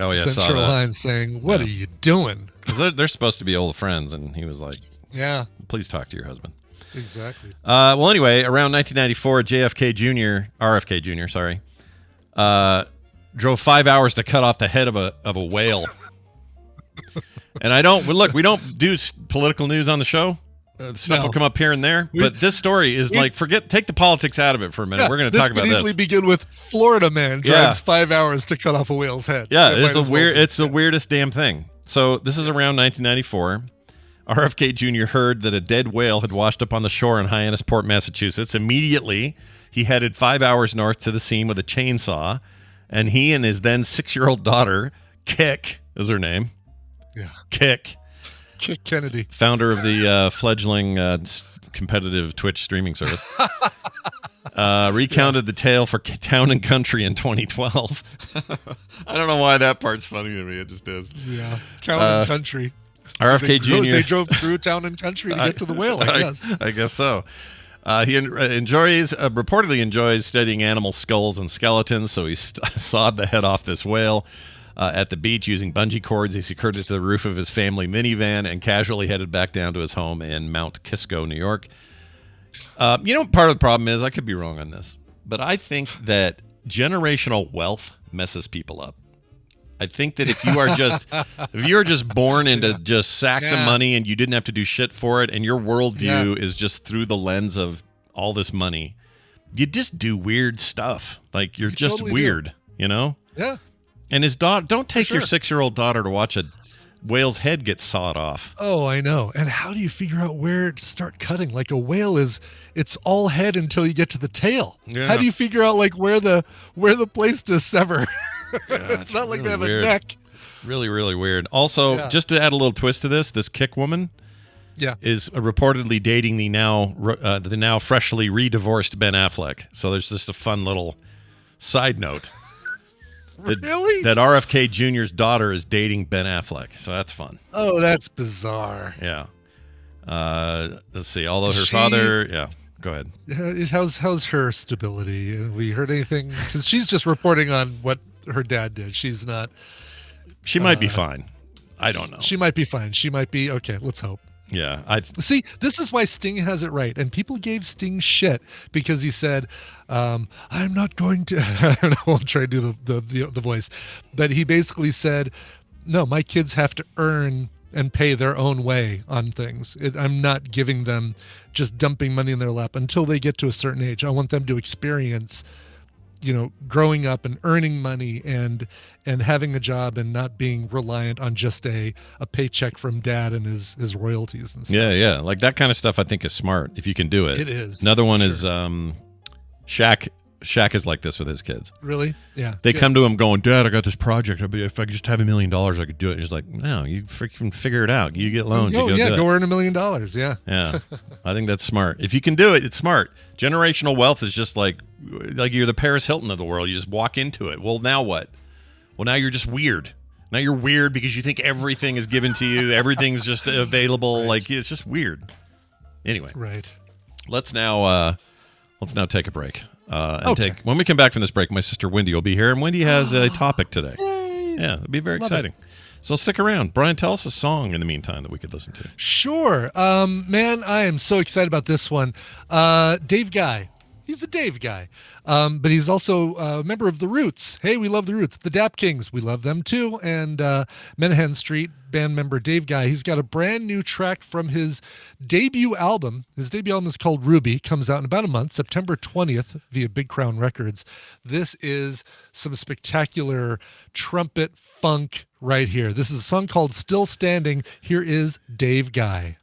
[SPEAKER 1] Oh yeah,
[SPEAKER 6] sent
[SPEAKER 1] saw
[SPEAKER 6] Cheryl
[SPEAKER 1] that.
[SPEAKER 6] Hines saying, "What are you doing?"
[SPEAKER 1] Because they're supposed to be old friends, and he was like,
[SPEAKER 6] "Yeah,
[SPEAKER 1] please talk to your husband."
[SPEAKER 6] Exactly.
[SPEAKER 1] Well, anyway, around 1994, RFK Jr., drove 5 hours to cut off the head of a whale. And we don't do political news on the show. Stuff will come up here and there, but this story is take the politics out of it for a minute. We're going to talk about this.
[SPEAKER 6] This could easily begin with Florida man drives 5 hours to cut off a whale's head.
[SPEAKER 1] Yeah, it's the weirdest damn thing. So this is around 1994. RFK Jr. heard that a dead whale had washed up on the shore in Hyannisport, Massachusetts. Immediately, he headed 5 hours north to the scene with a chainsaw, and he and his then 6-year-old daughter, Kik is her name.
[SPEAKER 6] Yeah.
[SPEAKER 1] Kik
[SPEAKER 6] Kennedy,
[SPEAKER 1] founder of the fledgling competitive Twitch streaming service, recounted the tale for Town and Country in 2012. I don't know why that part's funny to me. It just is.
[SPEAKER 6] Yeah, Town and Country.
[SPEAKER 1] RFK Jr.
[SPEAKER 6] They drove through Town and Country to get to the whale, I guess.
[SPEAKER 1] I guess so. He reportedly enjoys studying animal skulls and skeletons, so he sawed the head off this whale at the beach using bungee cords. He secured it to the roof of his family minivan and casually headed back down to his home in Mount Kisco, New York. Part of the problem is, I could be wrong on this, but I think that generational wealth messes people up. I think that if you are just born into just sacks of money and you didn't have to do shit for it, and your worldview is just through the lens of all this money, you just do weird stuff. Like you're just totally weird, you know?
[SPEAKER 6] Yeah.
[SPEAKER 1] And his daughter, don't take your 6-year-old daughter to watch a whale's head get sawed off.
[SPEAKER 6] Oh, I know. And how do you figure out where to start cutting? Like a whale it's all head until you get to the tail. Yeah. How do you figure out where the place to sever?
[SPEAKER 1] Yeah,
[SPEAKER 6] it's not like
[SPEAKER 1] really
[SPEAKER 6] they have
[SPEAKER 1] weird.
[SPEAKER 6] a neck.
[SPEAKER 1] Really, really weird. Also, just to add a little twist to this Kik woman is reportedly dating the now freshly re-divorced Ben Affleck. So there's just a fun little side note.
[SPEAKER 6] Really?
[SPEAKER 1] That RFK Jr.'s daughter is dating Ben Affleck. So that's fun.
[SPEAKER 6] Oh, that's bizarre.
[SPEAKER 1] Yeah. Let's see. Although her father... Yeah. Go ahead.
[SPEAKER 6] How's her stability? Have we heard anything? Because she's just reporting on what her dad did. She's not...
[SPEAKER 1] She might be fine. I don't know.
[SPEAKER 6] She might be fine. She might be... Okay, let's hope.
[SPEAKER 1] Yeah,
[SPEAKER 6] See, this is why Sting has it right. And people gave Sting shit because he said, I'm not going to, I won't try to do the voice, but he basically said, no, my kids have to earn and pay their own way on things. I'm not giving them just dumping money in their lap until they get to a certain age. I want them to experience, growing up and earning money and having a job and not being reliant on just a paycheck from dad and his royalties and stuff.
[SPEAKER 1] Yeah. Like that kind of stuff I think is smart if you can do it.
[SPEAKER 6] It is.
[SPEAKER 1] Another one is Shaq. Shaq is like this with his kids.
[SPEAKER 6] Really? Yeah.
[SPEAKER 1] They come to him going, Dad, I got this project. If I could just have $1 million, I could do it. And he's like, no, you freaking figure it out. You get loans.
[SPEAKER 6] Go
[SPEAKER 1] do it.
[SPEAKER 6] earn $1 million. Yeah.
[SPEAKER 1] Yeah. I think that's smart. If you can do it, it's smart. Generational wealth is just like you're the Paris Hilton of the world. You just walk into it. Well, now what? Well, now you're just weird. Now you're weird because you think everything is given to you. Everything's just available. Right. Like it's just weird. Anyway.
[SPEAKER 6] Right.
[SPEAKER 1] Let's now take a break. When we come back from this break, my sister Wendi will be here, and Wendi has a topic today.
[SPEAKER 6] Yay.
[SPEAKER 1] Yeah, it'll be very exciting. So stick around. Brian, tell us a song in the meantime that we could listen to.
[SPEAKER 6] Sure. Man, I am so excited about this one. Dave Guy. He's a Dave guy. But he's also a member of The Roots. Hey, we love The Roots. The Dap Kings, we love them too. And Menahan Street band member Dave Guy. He's got a brand new track from his debut album. His debut album is called Ruby. Comes out in about a month, September 20th, via Big Crown Records. This is some spectacular trumpet funk right here. This is a song called Still Standing. Here is Dave Guy.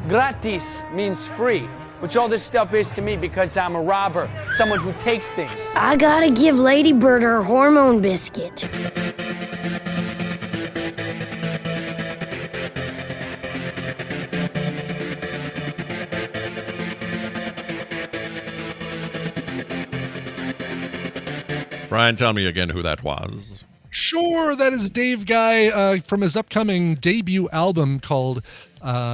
[SPEAKER 9] Gratis means free, which all this stuff is to me because I'm a robber, someone who takes things.
[SPEAKER 3] I gotta give Lady Bird her hormone biscuit.
[SPEAKER 1] Brian, tell me again who that was.
[SPEAKER 6] Sure, that is Dave Guy from his upcoming debut album called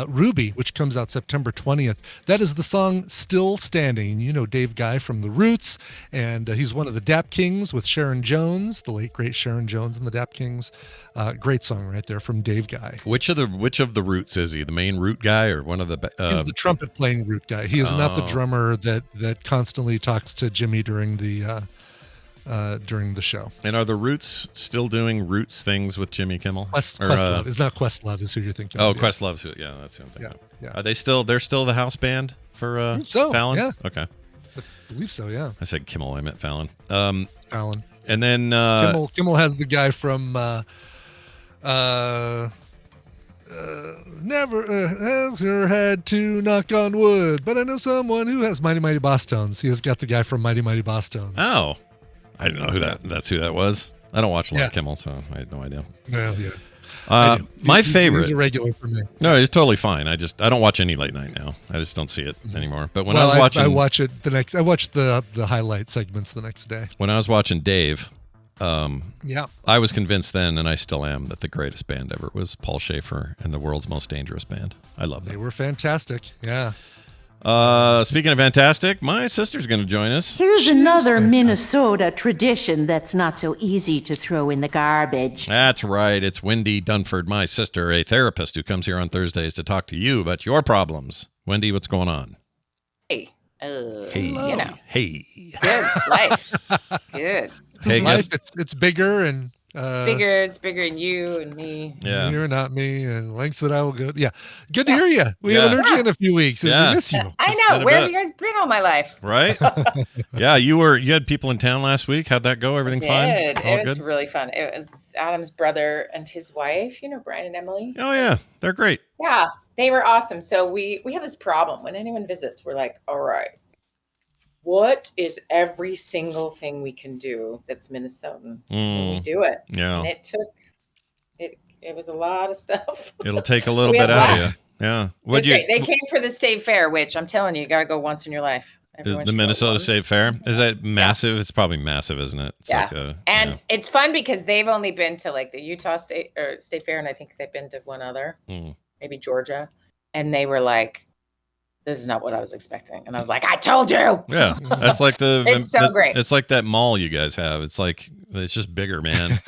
[SPEAKER 6] Ruby, which comes out September 20th. That is the song Still Standing. You know Dave Guy from The Roots, and he's one of the Dap Kings with Sharon Jones, the late great Sharon Jones and the Dap Kings. Great song right there from Dave Guy.
[SPEAKER 1] Which of the Roots is he? The main root guy or one of the?
[SPEAKER 6] He's the trumpet playing root guy. He is not the drummer that constantly talks to Jimmy during the show.
[SPEAKER 1] And are the Roots still doing Roots things with Jimmy Kimmel?
[SPEAKER 6] Questlove. It's not Questlove is who you're thinking.
[SPEAKER 1] Oh, Questlove's who. Yeah, that's who I'm thinking of.
[SPEAKER 6] Yeah.
[SPEAKER 1] Are they still? They're still the house band for Fallon?
[SPEAKER 6] Yeah.
[SPEAKER 1] Okay.
[SPEAKER 6] I believe so. Yeah.
[SPEAKER 1] I said Kimmel. I meant Fallon.
[SPEAKER 6] Fallon.
[SPEAKER 1] And then
[SPEAKER 6] Kimmel has the guy from never had to knock on wood, but I know someone who has Mighty Mighty Boss Tones. He has got the guy from Mighty Mighty Boss Tones.
[SPEAKER 1] Oh. I didn't know that's who that was. I don't watch a lot of Kimmel, so I had no idea.
[SPEAKER 6] Well, yeah.
[SPEAKER 1] My favorite.
[SPEAKER 6] He's a regular for me.
[SPEAKER 1] No, he's totally fine. I don't watch any late night now. I just don't see it anymore. But when I was watching,
[SPEAKER 6] I watch the highlight segments the next day.
[SPEAKER 1] When I was watching Dave,
[SPEAKER 6] yeah,
[SPEAKER 1] I was convinced then, and I still am, that the greatest band ever was Paul Schaefer and the world's most dangerous band. I love them.
[SPEAKER 6] They were fantastic. Yeah.
[SPEAKER 1] Speaking of fantastic, my sister's going to join us.
[SPEAKER 10] Here's another Minnesota tradition that's not so easy to throw in the garbage.
[SPEAKER 1] That's right. It's Wendi Dunford, my sister, a therapist who comes here on Thursdays to talk to you about your problems. Wendi, what's going on?
[SPEAKER 11] Hey.
[SPEAKER 1] Hey.
[SPEAKER 11] You know.
[SPEAKER 1] Hey.
[SPEAKER 11] Good. Life. Good.
[SPEAKER 1] Hey,
[SPEAKER 6] life, it's bigger and...
[SPEAKER 11] It's bigger than you and me.
[SPEAKER 1] Yeah.
[SPEAKER 6] You're not me, and lengths that I will go. Yeah. Good to hear you. We haven't heard you in a few weeks, and we miss you.
[SPEAKER 11] I know. Where have you guys been all my life?
[SPEAKER 1] Right? Yeah, you had people in town last week. How'd that go? Everything fine?
[SPEAKER 11] It was really fun. It was Adam's brother and his wife, Brian and Emily.
[SPEAKER 1] Oh, yeah. They're great.
[SPEAKER 11] Yeah, they were awesome. So we have this problem. When anyone visits, we're like, all right, what is every single thing we can do that's Minnesotan? And we do it.
[SPEAKER 1] Yeah.
[SPEAKER 11] And it was a lot of stuff.
[SPEAKER 1] It'll take a little bit out of you. Yeah.
[SPEAKER 11] They came for the State Fair, which I'm telling you got to go once in your life.
[SPEAKER 1] The Minnesota State Fair? Is that massive? Yeah. It's probably massive, isn't it? It's
[SPEAKER 11] it's fun because they've only been to like the Utah State Fair, and I think they've been to one other, maybe Georgia. And they were like, this is not what I was expecting. And I was like, I told you.
[SPEAKER 1] Yeah. That's like
[SPEAKER 11] it's so great.
[SPEAKER 1] It's like that mall you guys have. It's just bigger, man.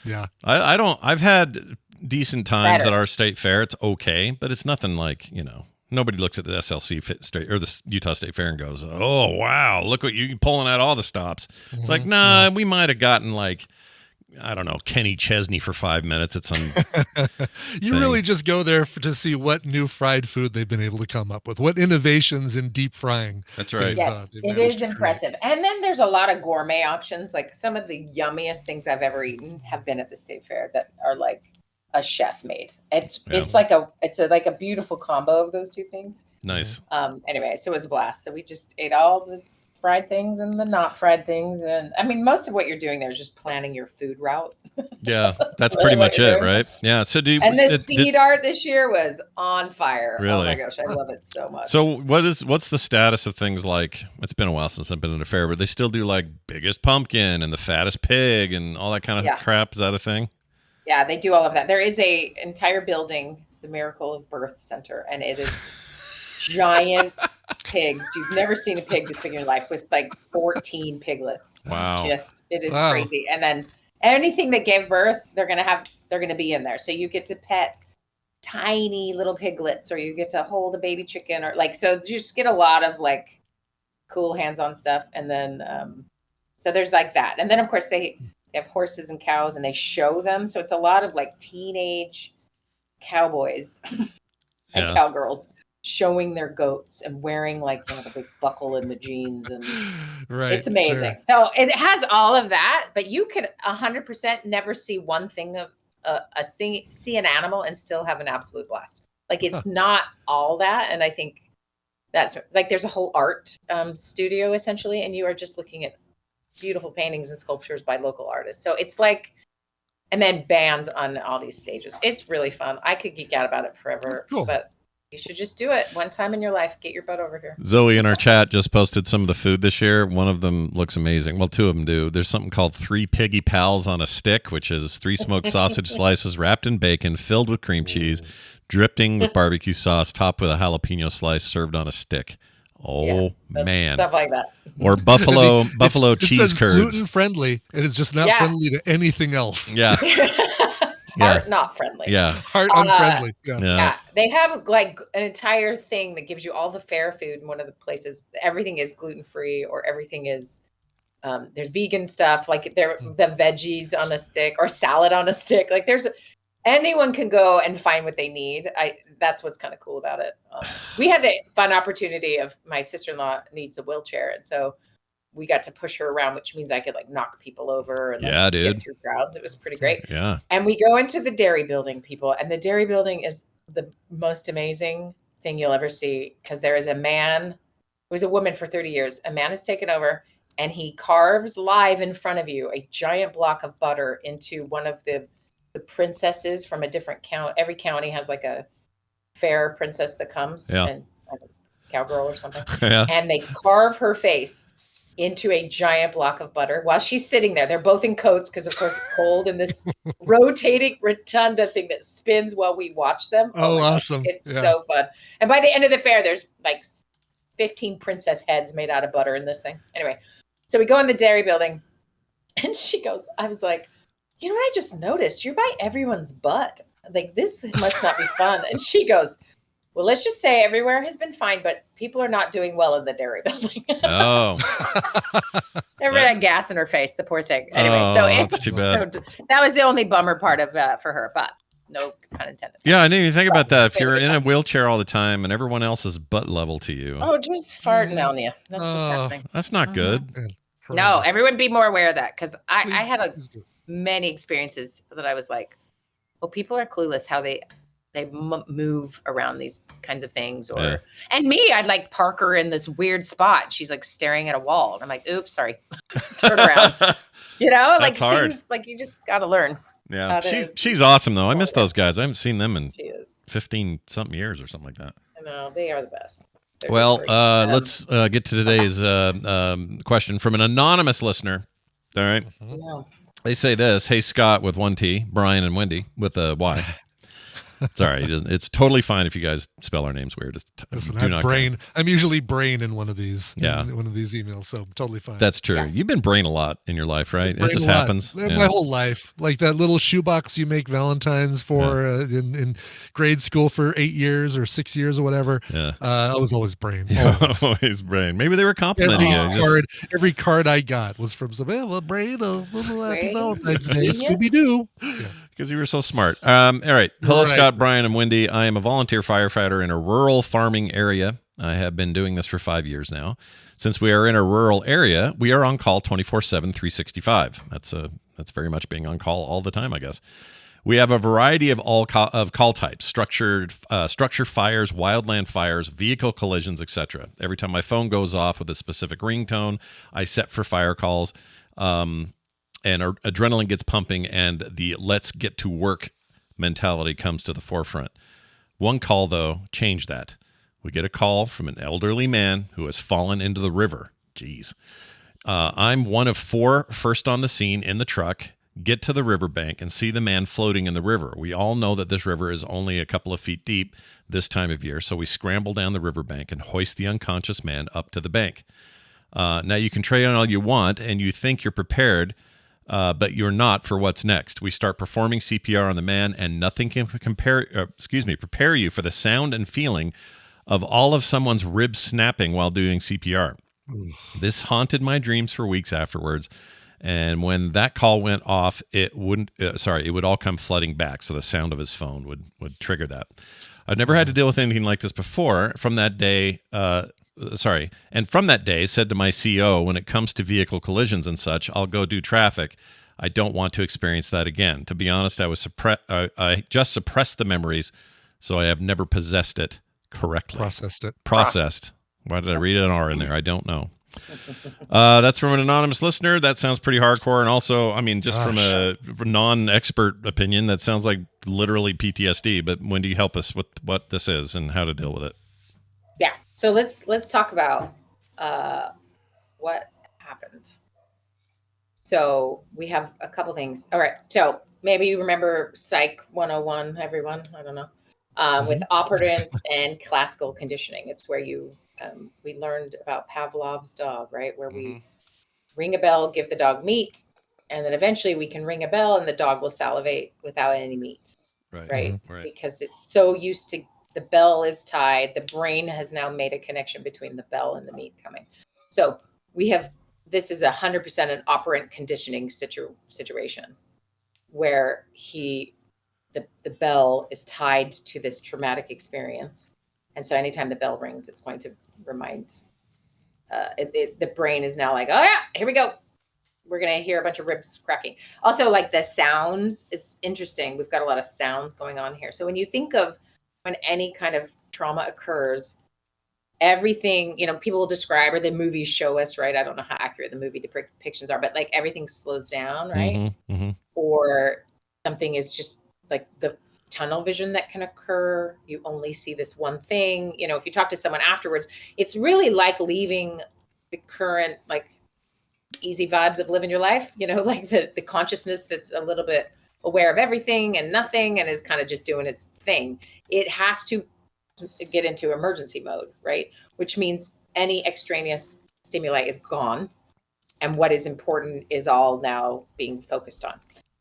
[SPEAKER 6] Yeah.
[SPEAKER 1] I've had decent times
[SPEAKER 11] Better.
[SPEAKER 1] at our state fair. It's okay, but it's nothing like, nobody looks at the SLC state or the Utah State Fair and goes, "Oh wow, look what you pulling out all the stops." It's like, nah, we might have gotten like, I don't know, Kenny Chesney for 5 minutes at some.
[SPEAKER 6] You really just go there to see what new fried food they've been able to come up with, what innovations in deep frying.
[SPEAKER 1] That's right.
[SPEAKER 11] Yes, it is impressive. And then there's a lot of gourmet options. Like some of the yummiest things I've ever eaten have been at the state fair that are like a chef made. It's like a beautiful combo of those two things.
[SPEAKER 1] Nice.
[SPEAKER 11] Anyway, so it was a blast. So we just ate all the fried things and the not fried things. And I mean, most of what you're doing there is just planning your food route.
[SPEAKER 1] Yeah, that's
[SPEAKER 11] really
[SPEAKER 1] pretty much it,
[SPEAKER 11] doing.
[SPEAKER 1] right? Yeah. So
[SPEAKER 11] And the seed art this year was on fire.
[SPEAKER 1] Really?
[SPEAKER 11] Oh my gosh, I love it so much.
[SPEAKER 1] So what's the status of things like, it's been a while since I've been at a fair, but they still do like biggest pumpkin and the fattest pig and all that kind of crap. Is that a thing?
[SPEAKER 11] Yeah, they do all of that. There is a entire building. It's the Miracle of Birth Center, and it is giant pigs. You've never seen a pig this big in your life, with like 14 piglets.
[SPEAKER 1] Wow.
[SPEAKER 11] It is crazy. And then anything that gave birth, they're gonna be in there. So you get to pet tiny little piglets, or you get to hold a baby chicken, or like, so you just get a lot of like cool hands-on stuff. And then so there's like that. And then of course they have horses and cows, and they show them. So it's a lot of like teenage cowboys and cowgirls showing their goats and wearing like, the big buckle in the jeans, and it's amazing. Sure. So it has all of that, but you could 100% never see one thing of see an animal and still have an absolute blast. Like it's not all that. And I think that's like, there's a whole art studio essentially, and you are just looking at beautiful paintings and sculptures by local artists. So it's like, and then bands on all these stages. It's really fun. I could geek out about it forever, but you should just do it one time in your life. Get your butt over here.
[SPEAKER 1] Zoe in our chat just posted some of the food this year. One of them looks amazing. Well, two of them do. There's something called 3 Piggy Pals on a Stick, which is 3 smoked sausage slices wrapped in bacon, filled with cream cheese, dripping with barbecue sauce, topped with a jalapeno slice, served on a stick. Oh man,
[SPEAKER 11] stuff like that.
[SPEAKER 1] Or buffalo
[SPEAKER 6] it
[SPEAKER 1] cheese
[SPEAKER 6] says
[SPEAKER 1] curds.
[SPEAKER 6] Gluten friendly. It is just not friendly to anything else.
[SPEAKER 1] Yeah.
[SPEAKER 11] Heart not friendly.
[SPEAKER 1] Yeah.
[SPEAKER 6] Heart unfriendly.
[SPEAKER 11] Yeah. They have like an entire thing that gives you all the fair food. And one of the places, everything is gluten free, or everything is there's vegan stuff, like the veggies on a stick, or salad on a stick. Like anyone can go and find what they need. That's what's kind of cool about it. We had the fun opportunity of my sister-in-law needs a wheelchair, and so we got to push her around, which means I could like knock people over and get through crowds. It was pretty great.
[SPEAKER 1] Yeah.
[SPEAKER 11] And we go into the dairy building, people, and the dairy building is the most amazing thing you'll ever see, because there is a man who was a woman for 30 years. A man has taken over, and he carves live in front of you a giant block of butter into one of the princesses from a different county. Every county has like a fair princess that comes, and a cowgirl or something. And they carve her face into a giant block of butter while she's sitting there. They're both in coats because, of course, it's cold, and this rotating rotunda thing that spins while we watch them.
[SPEAKER 6] Oh, awesome.
[SPEAKER 11] It's so fun. And by the end of the fair, there's like 15 princess heads made out of butter in this thing. Anyway, so we go in the dairy building, and she goes, I was like, you know what I just noticed? You're by everyone's butt. Like, this must not be fun. And she goes, well, let's just say everywhere has been fine, but people are not doing well in the dairy building.
[SPEAKER 1] Oh.
[SPEAKER 11] Everybody had gas in her face, the poor thing. Anyway, so
[SPEAKER 1] that's too bad.
[SPEAKER 11] So that was the only bummer part of for her, but no pun intended.
[SPEAKER 1] Yeah, I didn't even think about that. If you're in a wheelchair all the time and everyone else is butt level to you.
[SPEAKER 11] Oh, just farting on you. That's what's happening.
[SPEAKER 1] That's not good.
[SPEAKER 11] No, everyone be more aware of that, because I had many experiences that I was like, well, people are clueless how they move around these kinds of things. And me, I'd like park her in this weird spot. She's like staring at a wall. And I'm like, oops, sorry. Turn around. Like
[SPEAKER 1] that's hard.
[SPEAKER 11] Things, like you just got to learn.
[SPEAKER 1] Yeah. She's awesome though. I miss those guys. I haven't seen them in 15 something years or something like that.
[SPEAKER 11] I know, they are the best. They're
[SPEAKER 1] well, let's get to today's question from an anonymous listener. All right.
[SPEAKER 11] Yeah.
[SPEAKER 1] They say this, hey, Scott with 1 T, Brian and Wendi with a Y. It's all right. It's totally fine if you guys spell our names weird.
[SPEAKER 6] Listen, I'm usually brain in one of these. In one of these emails, so totally fine.
[SPEAKER 1] That's true. You've been brain a lot in your life, right? It just happens.
[SPEAKER 6] My whole life, like that little shoebox you make Valentines for in grade school for 8 years or 6 years or whatever.
[SPEAKER 1] Yeah,
[SPEAKER 6] I was always brain.
[SPEAKER 1] Always brain. Maybe they were complimenting you.
[SPEAKER 6] Every card I got was from some brain. Happy Valentine's Day, Scooby Doo.
[SPEAKER 1] Because you were so smart. All right. Hello, Scott, Brian, and Wendy. I am a volunteer firefighter in a rural farming area. I have been doing this for 5 years now. Since we are in a rural area, we are on call 24/7, 365. That's very much being on call all the time, I guess. We have a variety of call types: structure fires, wildland fires, vehicle collisions, etc. Every time my phone goes off with a specific ringtone, I set for fire calls. And adrenaline gets pumping, and the let's get to work mentality comes to the forefront. One call, though, changed that. We get a call from an elderly man who has fallen into the river. Jeez. I'm one of 4 first on the scene in the truck, get to the riverbank, and see the man floating in the river. We all know that this river is only a couple of feet deep this time of year, so we scramble down the riverbank and hoist the unconscious man up to the bank. Now, you can try on all you want, and you think you're prepared, but you're not for what's next. We start performing CPR on the man, and nothing can prepare you for the sound and feeling of all of someone's ribs snapping while doing CPR. This haunted my dreams for weeks afterwards. And when that call went off, it would all come flooding back. So the sound of his phone would trigger that. I've never had to deal with anything like this before. From that day, said to my CO, when it comes to vehicle collisions and such, I'll go do traffic. I don't want to experience that again. To be honest, I just suppressed the memories, so I have never possessed it correctly. Processed. Why did I read an R in there? I don't know. That's from an anonymous listener. That sounds pretty hardcore. And also, I mean, just from a non-expert opinion, that sounds like literally PTSD. But Wendy, help us with what this is and how to deal with it.
[SPEAKER 11] Yeah. So let's talk about what happened. So we have a couple things. All right. So maybe you remember Psych 101, everyone. I don't know. With operant and classical conditioning. It's where we learned about Pavlov's dog, right? Where we ring a bell, give the dog meat, and then eventually we can ring a bell and the dog will salivate without any meat. Right. Because it's so used to the bell is tied. The brain has now made a connection between the bell and the meat coming. So this is 100% an operant conditioning situation where the bell is tied to this traumatic experience. And so anytime the bell rings, it's going to remind, the brain is now like, oh yeah, here we go. We're going to hear a bunch of ribs cracking. Also, like the sounds, it's interesting. We've got a lot of sounds going on here. So when you think of when any kind of trauma occurs, everything, people will describe, or the movies show us, right? I don't know how accurate the movie depictions are, but like everything slows down, right? Or something is just like the tunnel vision that can occur. You only see this one thing. If you talk to someone afterwards, it's really like leaving the current, like easy vibes of living your life, like the consciousness that's a little bit aware of everything and nothing and is kind of just doing its thing. It has to get into emergency mode, right? Which means any extraneous stimuli is gone. And what is important is all now being focused on.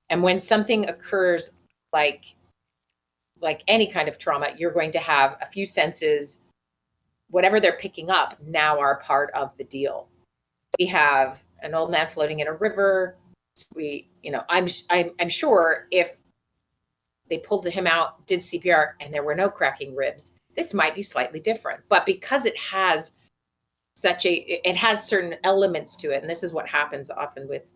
[SPEAKER 11] And when something occurs like any kind of trauma, you're going to have a few senses, whatever they're picking up now are part of the deal. We have an old man floating in a river. I'm sure if they pulled him out, did CPR, and there were no cracking ribs, this might be slightly different. But because it has certain elements to it, and this is what happens often with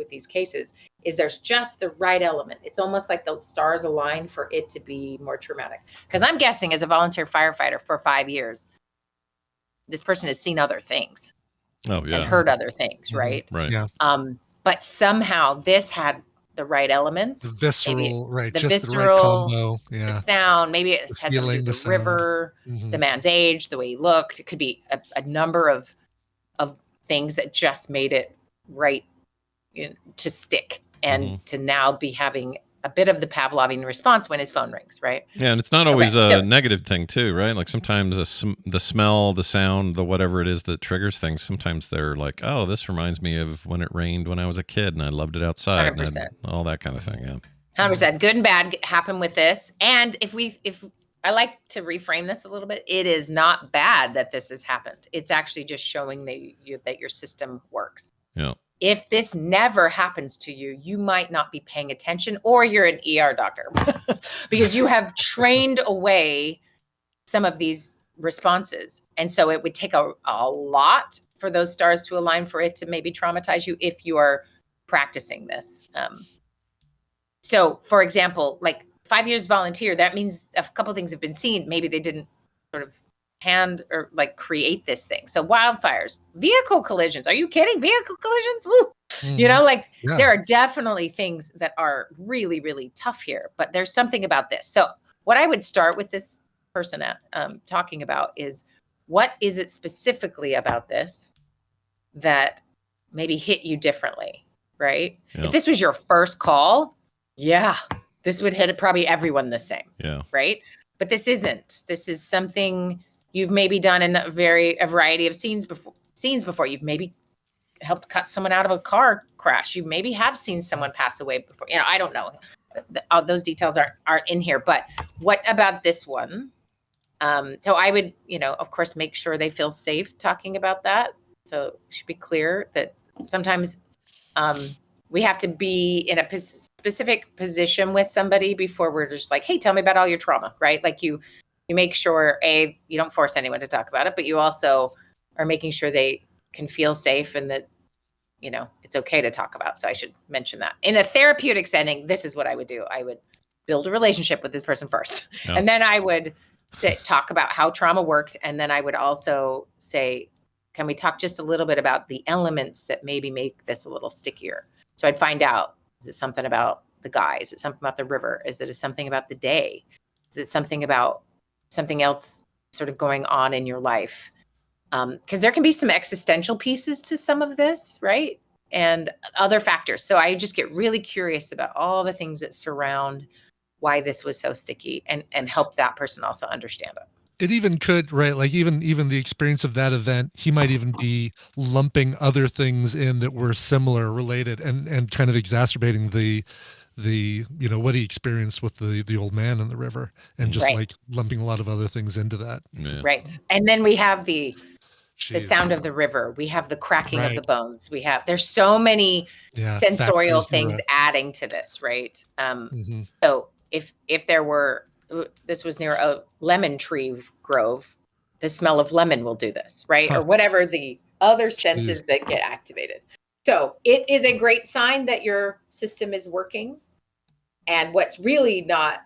[SPEAKER 11] these cases, is there's just the right element. It's almost like the stars align for it to be more traumatic. Because I'm guessing as a volunteer firefighter for 5 years, this person has seen other things.
[SPEAKER 1] Oh, yeah.
[SPEAKER 11] And heard other things, right?
[SPEAKER 1] Right.
[SPEAKER 6] Yeah.
[SPEAKER 11] But somehow this had the right elements.
[SPEAKER 6] The visceral, right.
[SPEAKER 11] The
[SPEAKER 6] just
[SPEAKER 11] visceral,
[SPEAKER 6] the right combo. Yeah.
[SPEAKER 11] the sound. Maybe it has something to do with the river, the man's age, the way he looked. It could be a number of things that just made it right to stick and to now be having a bit of the Pavlovian response when his phone rings, right?
[SPEAKER 1] Yeah, and it's not always
[SPEAKER 11] Okay,
[SPEAKER 1] a negative thing too, right? Like sometimes the smell, the sound, the whatever it is that triggers things, sometimes they're like, oh, this reminds me of when it rained when I was a kid and I loved it outside.
[SPEAKER 11] 100%.
[SPEAKER 1] All that kind of thing, yeah.
[SPEAKER 11] 100%. Good and bad happen with this. And if I like to reframe this a little bit, it is not bad that this has happened. It's actually just showing that your system works.
[SPEAKER 1] Yeah.
[SPEAKER 11] If this never happens to you, you might not be paying attention, or you're an ER doctor because you have trained away some of these responses. And so it would take a lot for those stars to align for it to maybe traumatize you if you are practicing this. So for example, like 5 years volunteer, that means a couple of things have been seen. Maybe they didn't sort of hand or like create this thing. So wildfires, vehicle collisions. Are you kidding? Vehicle collisions? Woo! You know, like there are definitely things that are really, really tough here, but there's something about this. So what I would start with this person talking about is, what is it specifically about this that maybe hit you differently, right?
[SPEAKER 1] Yeah.
[SPEAKER 11] If this was your first call, this would hit probably everyone the same.
[SPEAKER 1] Yeah.
[SPEAKER 11] Right. But this isn't. This is something you've maybe done in a variety of scenes before. You've maybe helped cut someone out of a car crash. You maybe have seen someone pass away before. You know, I don't know. Those details aren't in here. But what about this one? So I would, of course, make sure they feel safe talking about that. So it should be clear that sometimes we have to be in a specific position with somebody before we're just like, hey, tell me about all your trauma, right? Like you make sure, you don't force anyone to talk about it, but you also are making sure they can feel safe and that, it's okay to talk about. So I should mention that. In a therapeutic setting, this is what I would do. I would build a relationship with this person first. Yeah. And then I would talk about how trauma worked. And then I would also say, can we talk just a little bit about the elements that maybe make this a little stickier? So I'd find out, is it something about the guy? Is it something about the river? Is it something about the day? Is it something about something else sort of going on in your life? Because there can be some existential pieces to some of this, right? And other factors. So I just get really curious about all the things that surround why this was so sticky and help that person also understand it.
[SPEAKER 6] It even could, right? Like even the experience of that event, he might even be lumping other things in that were similar, related, and kind of exacerbating the what he experienced with the old man in the river, and just like lumping a lot of other things into that.
[SPEAKER 1] Yeah.
[SPEAKER 11] Right. And then we have the sound of the river. We have the cracking of the bones. There's so many sensorial things adding to this, right? So if this was near a lemon tree grove, the smell of lemon will do this, right? Or whatever the other senses that get activated. So it is a great sign that your system is working. And what's really not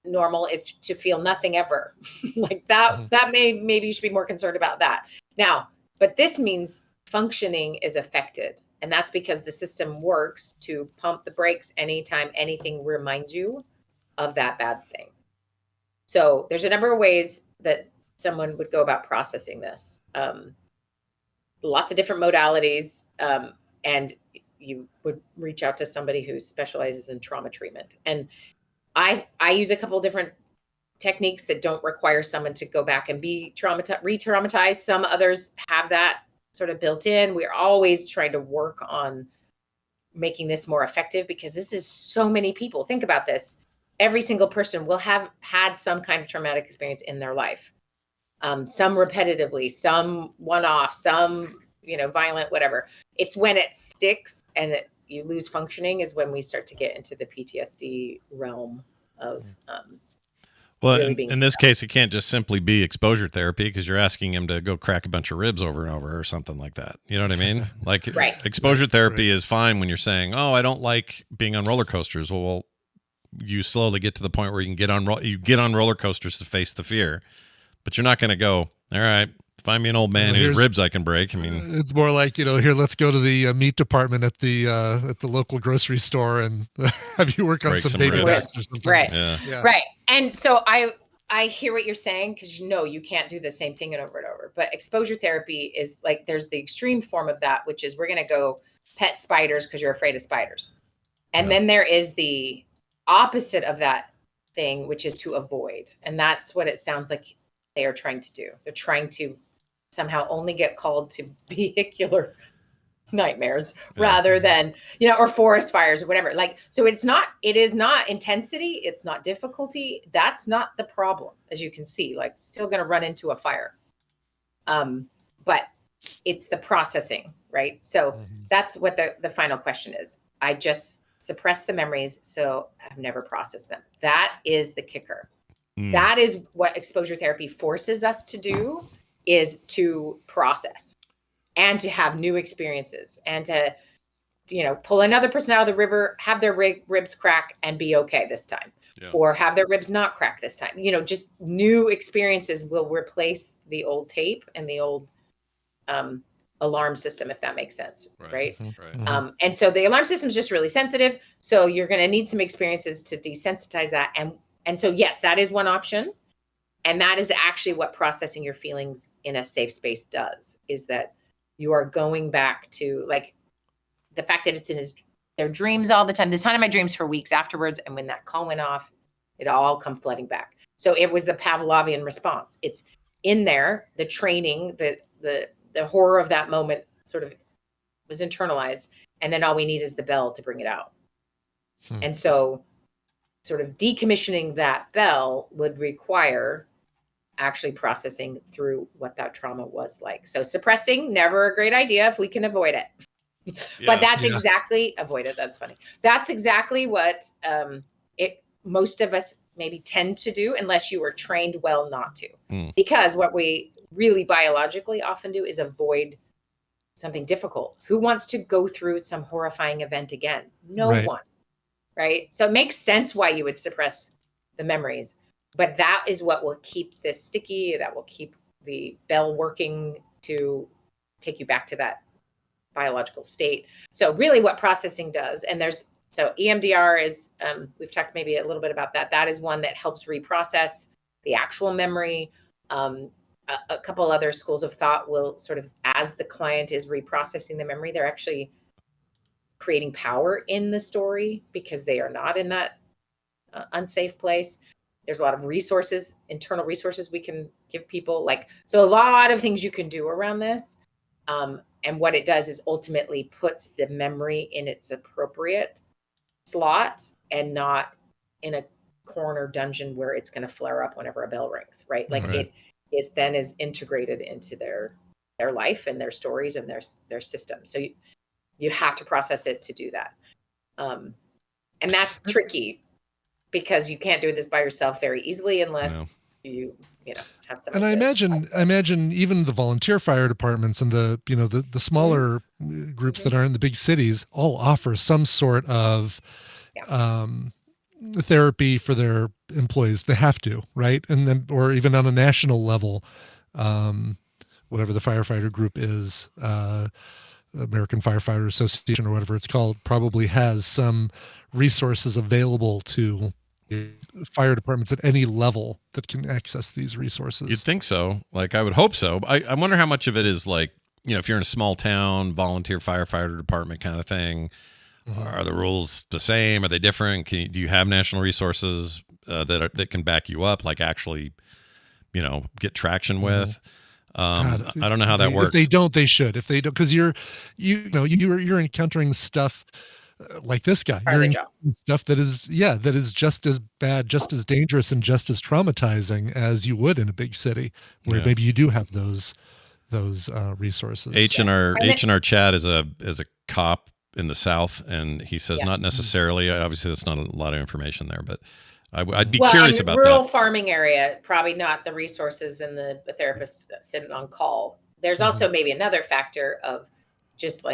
[SPEAKER 11] normal is to feel nothing ever. Like that, maybe you should be more concerned about that. Now, but this means functioning is affected. And that's because the system works to pump the brakes anytime anything reminds you of that bad thing. So there's a number of ways that someone would go about processing this. Lots of different modalities, and you would reach out to somebody who specializes in trauma treatment. And I use a couple of different techniques that don't require someone to go back and be re-traumatized. Some others have that sort of built in. We're always trying to work on making this more effective because this is so many people. Think about this. Every single person will have had some kind of traumatic experience in their life. Some repetitively, some one-off, some, violent, whatever. It's when it sticks and you lose functioning is when we start to get into the PTSD realm of
[SPEAKER 1] well,
[SPEAKER 11] really
[SPEAKER 1] in this case, it can't just simply be exposure therapy because you're asking him to go crack a bunch of ribs over and over or something like that. You know what I mean? Like exposure therapy is fine when you're saying, oh, I don't like being on roller coasters. Well, you slowly get to the point where you can get on roller coasters to face the fear, but you're not going to go, all right, find me an old man whose ribs I can break. I mean,
[SPEAKER 6] it's more like, here, let's go to the meat department at the local grocery store and have you work on some baby backs or something.
[SPEAKER 11] Right. Yeah. Right. And so I hear what you're saying because you can't do the same thing over and over. But exposure therapy is like there's the extreme form of that, which is we're going to go pet spiders because you're afraid of spiders. And then there is the opposite of that thing, which is to avoid. And that's what it sounds like they are trying to do. They're trying to somehow only get called to vehicular nightmares rather than, or forest fires or whatever. Like, so it is not intensity. It's not difficulty. That's not the problem. As you can see, like still going to run into a fire. But it's the processing, right? So that's what the final question is. I just suppress the memories. So I've never processed them. That is the kicker. That is what exposure therapy forces us to do, is to process and to have new experiences and to, pull another person out of the river, have their ribs crack and be okay this time, or have their ribs not crack this time. Just new experiences will replace the old tape and the old alarm system, if that makes sense. Right. And so the alarm system is just really sensitive. So you're going to need some experiences to desensitize that. And so, yes, that is one option. And that is actually what processing your feelings in a safe space does, is that you are going back to, like, the fact that it's in their dreams all the time. This time in my dreams for weeks afterwards. And when that call went off, it all come flooding back. So it was the Pavlovian response. It's in there, the training, the horror of that moment sort of was internalized. And then all we need is the bell to bring it out. And so sort of decommissioning that bell would require actually processing through what that trauma was like. So suppressing, never a great idea if we can avoid it. But that's exactly avoid it. That's funny. That's exactly what most of us maybe tend to do, unless you were trained well not to. Because what we really biologically often do is avoid something difficult. Who wants to go through some horrifying event again? No one. Right. So it makes sense why you would suppress the memories, but that is what will keep this sticky. That will keep the bell working to take you back to that biological state. So really what processing does, and so EMDR is, we've talked maybe a little bit about that. That is one that helps reprocess the actual memory. A couple other schools of thought will sort of, as the client is reprocessing the memory, they're actually creating power in the story because they are not in that unsafe place. There's a lot of resources, internal resources we can give people. So a lot of things you can do around this. And what it does is ultimately puts the memory in its appropriate slot and not in a corner dungeon where it's going to flare up whenever a bell rings, right? It then is integrated into their life and their stories and their system. So you have to process it to do that. And that's tricky because you can't do this by yourself very easily unless you have some.
[SPEAKER 6] And I imagine even the volunteer fire departments and the smaller groups that aren't in the big cities all offer some sort of therapy for their employees. They have to, right? And then, or even on a national level, whatever the firefighter group is, American Firefighter Association or whatever it's called, probably has some resources available to fire departments at any level that can access these resources.
[SPEAKER 1] You'd think so. I would hope so. I wonder how much of it is if you're in a small town, volunteer firefighter department kind of thing, are the rules the same? Are they different? Do you have national resources that can back you up, actually, get traction with? I don't know how that works.
[SPEAKER 6] If they don't, they should. If they don't, because you're encountering stuff like this guy. You're encountering stuff that is just as bad, just as dangerous, and just as traumatizing as you would in a big city, where maybe you do have those resources.
[SPEAKER 1] H in our chat is a cop in the South, and he says not necessarily. Obviously, that's not a lot of information there, but I'd be curious about that.
[SPEAKER 11] Rural farming area, probably not the resources and the therapist sitting on call. There's also maybe another factor of just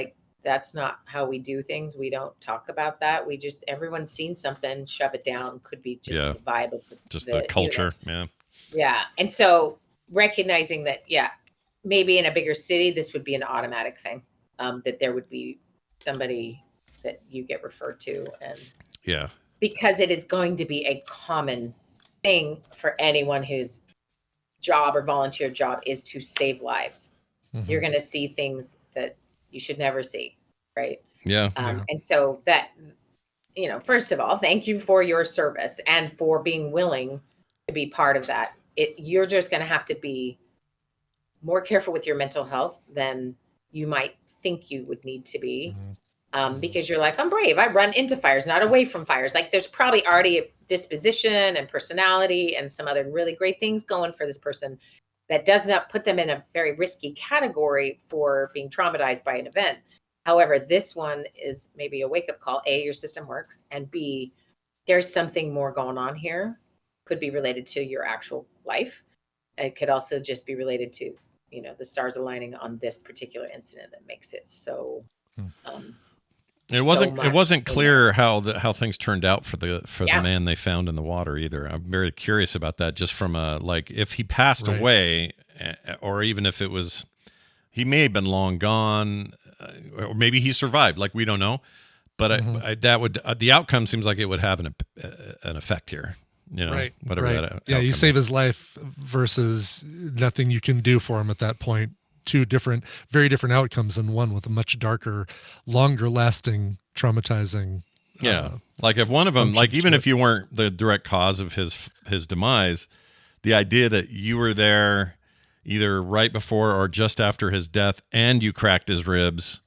[SPEAKER 11] that's not how we do things. We don't talk about that. Everyone's seen something, shove it down. Could be just the vibe of
[SPEAKER 1] the culture.
[SPEAKER 11] Yeah. And so recognizing that, maybe in a bigger city, this would be an automatic thing, that there would be somebody that you get referred to. And because it is going to be a common thing for anyone whose job or volunteer job is to save lives. You're going to see things that you should never see. Right.
[SPEAKER 1] Yeah.
[SPEAKER 11] And so that first of all, thank you for your service and for being willing to be part of that. You're just going to have to be more careful with your mental health than you might think you would need to be. Because you're like, I'm brave. I run into fires, not away from fires. Like there's probably already a disposition and personality and some other really great things going for this person that does not put them in a very risky category for being traumatized by an event. However, this one is maybe a wake-up call. A, your system works, and B, there's something more going on here. Could be related to your actual life. It could also just be related to, the stars aligning on this particular incident that makes it so.
[SPEAKER 1] It wasn't clear how things turned out for the man they found in the water either. I'm very curious about that, just from if he passed away, or even if it was, he may have been long gone, or maybe he survived. Like we don't know, but the outcome seems like it would have an effect here. Whatever that.
[SPEAKER 6] Yeah, you save his life versus nothing you can do for him at that point. Two very different outcomes, and one with a much darker, longer lasting, traumatizing.
[SPEAKER 1] Like if one of them, like even if you weren't the direct cause of his demise, the idea that you were there either right before or just after his death and you cracked his ribs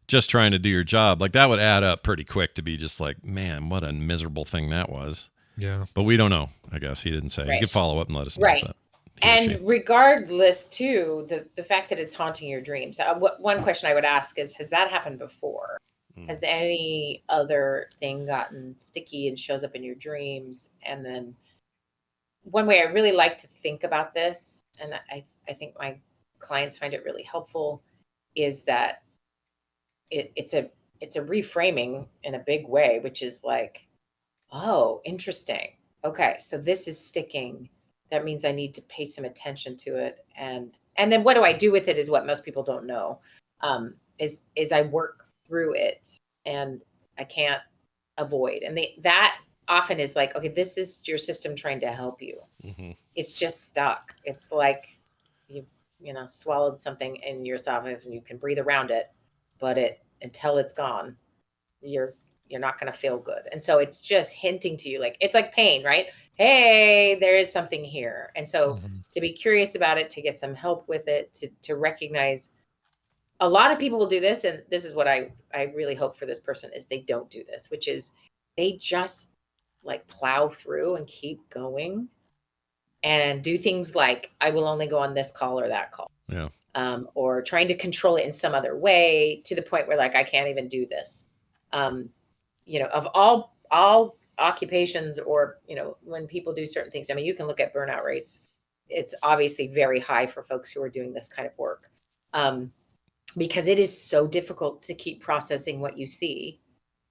[SPEAKER 1] just trying to do your job, like that would add up pretty quick to be just like, man, what a miserable thing that was.
[SPEAKER 6] Yeah.
[SPEAKER 1] But we don't know. I guess he didn't say.
[SPEAKER 11] Right.
[SPEAKER 1] You could follow up and let us know.
[SPEAKER 11] Right.
[SPEAKER 1] But
[SPEAKER 11] and regardless, too, the fact that it's haunting your dreams. One question I would ask is, has that happened before? Has any other thing gotten sticky and shows up in your dreams? And then one way I really like to think about this, and I think my clients find it really helpful, is that it's a reframing in a big way, which is like, oh, interesting. Okay, so this is sticking. That means I need to pay some attention to it. And then what do I do with it is what most people don't know, is I work through it and I can't avoid. And that often is like, okay, this is your system trying to help you. It's just stuck. It's like you've swallowed something in your esophagus and you can breathe around it, but until it's gone, you're not going to feel good. And so it's just hinting to you, like, it's like pain, right? Hey, there is something here. And so to be curious about it, to get some help with it, to recognize a lot of people will do this. And this is what I really hope for this person is they don't do this, which is they just like plow through and keep going and do things like, I will only go on this call or that call.
[SPEAKER 1] Yeah.
[SPEAKER 11] Or trying to control it in some other way to the point where like, I can't even do this. Of all occupations, or, when people do certain things, I mean, you can look at burnout rates. It's obviously very high for folks who are doing this kind of work, because it is so difficult to keep processing what you see.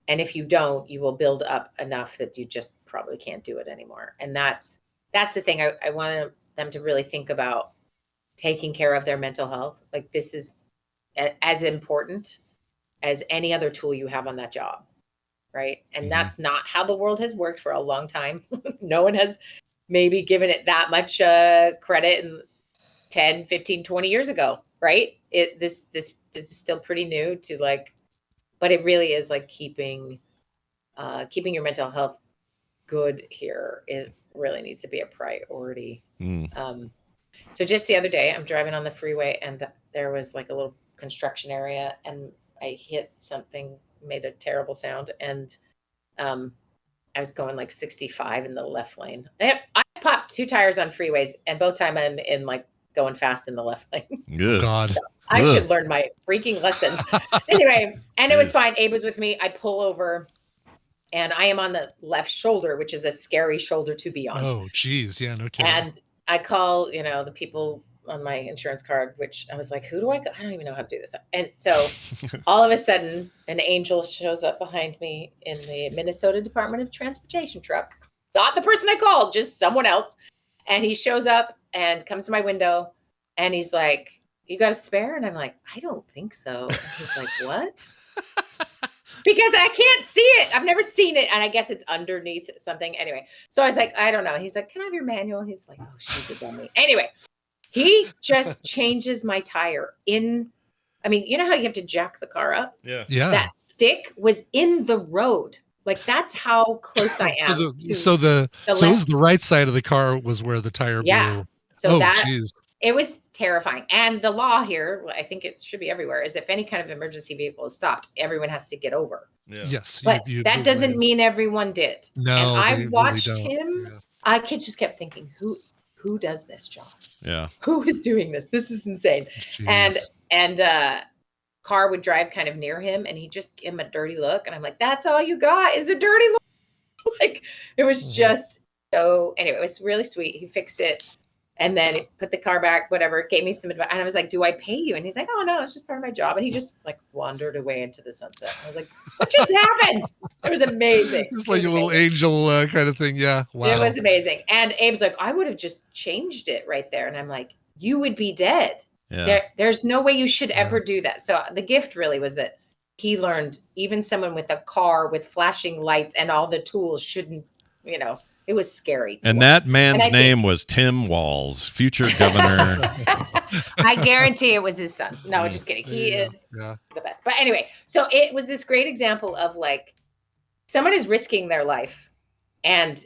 [SPEAKER 11] And if you don't, you will build up enough that you just probably can't do it anymore. And that's the thing I want them to really think about, taking care of their mental health. Like this is as important as any other tool you have on that job. Right. And that's not how the world has worked for a long time. No one has maybe given it that much credit in 10, 15, 20 years ago. Right. This is still pretty new to like, but it really is like keeping your mental health good here really needs to be a priority. So just the other day, I'm driving on the freeway and there was like a little construction area and I hit something, made a terrible sound, and I was going like 65 in the left lane. I popped 2 tires on freeways, and both time I'm in like going fast in the left lane.
[SPEAKER 1] Good.
[SPEAKER 6] God.
[SPEAKER 11] So I should learn my freaking lesson. Anyway, and it was fine. Abe was with me. I pull over, and I am on the left shoulder, which is a scary shoulder to be on.
[SPEAKER 6] Oh, geez. Yeah, no kidding.
[SPEAKER 11] And I call, the people on my insurance card, which I was like, who do I go? I don't even know how to do this. And so all of a sudden, an angel shows up behind me in the Minnesota Department of Transportation truck. Not the person I called, just someone else. And he shows up and comes to my window and he's like, you got a spare? And I'm like, I don't think so. And he's like, what? Because I can't see it. I've never seen it. And I guess it's underneath something. Anyway, so I was like, I don't know. And he's like, can I have your manual? He's like, oh, she's a dummy. Anyway, he just changes my tire you know how you have to jack the car up?
[SPEAKER 1] Yeah.
[SPEAKER 6] Yeah.
[SPEAKER 11] That stick was in the road. Like that's how close I am.
[SPEAKER 6] So it was the right side of the car was where the tire blew.
[SPEAKER 11] So it was terrifying. And the law here, I think it should be everywhere, is if any kind of emergency vehicle is stopped, everyone has to get over.
[SPEAKER 1] Yeah.
[SPEAKER 6] Yes.
[SPEAKER 11] But that doesn't mean everyone did.
[SPEAKER 6] No.
[SPEAKER 11] And I watched
[SPEAKER 6] really
[SPEAKER 11] him.
[SPEAKER 6] Yeah.
[SPEAKER 11] I just kept thinking, who does this job?
[SPEAKER 1] Yeah.
[SPEAKER 11] Who is doing this? This is insane.
[SPEAKER 6] Jeez.
[SPEAKER 11] And car would drive kind of near him and he just gave him a dirty look. And I'm like, that's all you got is a dirty look. Like it was just so, anyway, it was really sweet. He fixed it. And then he put the car back, whatever, gave me some advice. And I was like, do I pay you? And he's like, oh no, it's just part of my job. And he just like wandered away into the sunset. I was like, what just happened? It was amazing.
[SPEAKER 6] It's like a little angel kind of thing. Yeah. Wow.
[SPEAKER 11] It was amazing. And Abe's like, I would have just changed it right there. And I'm like, you would be dead.
[SPEAKER 1] Yeah.
[SPEAKER 11] There's no way you should ever do that. So the gift really was that he learned even someone with a car with flashing lights and all the tools shouldn't, it was scary.
[SPEAKER 1] And that man's name was Tim Walz, future governor.
[SPEAKER 11] I guarantee it was his son. No, just kidding. He is the best. But anyway, so it was this great example of like someone is risking their life and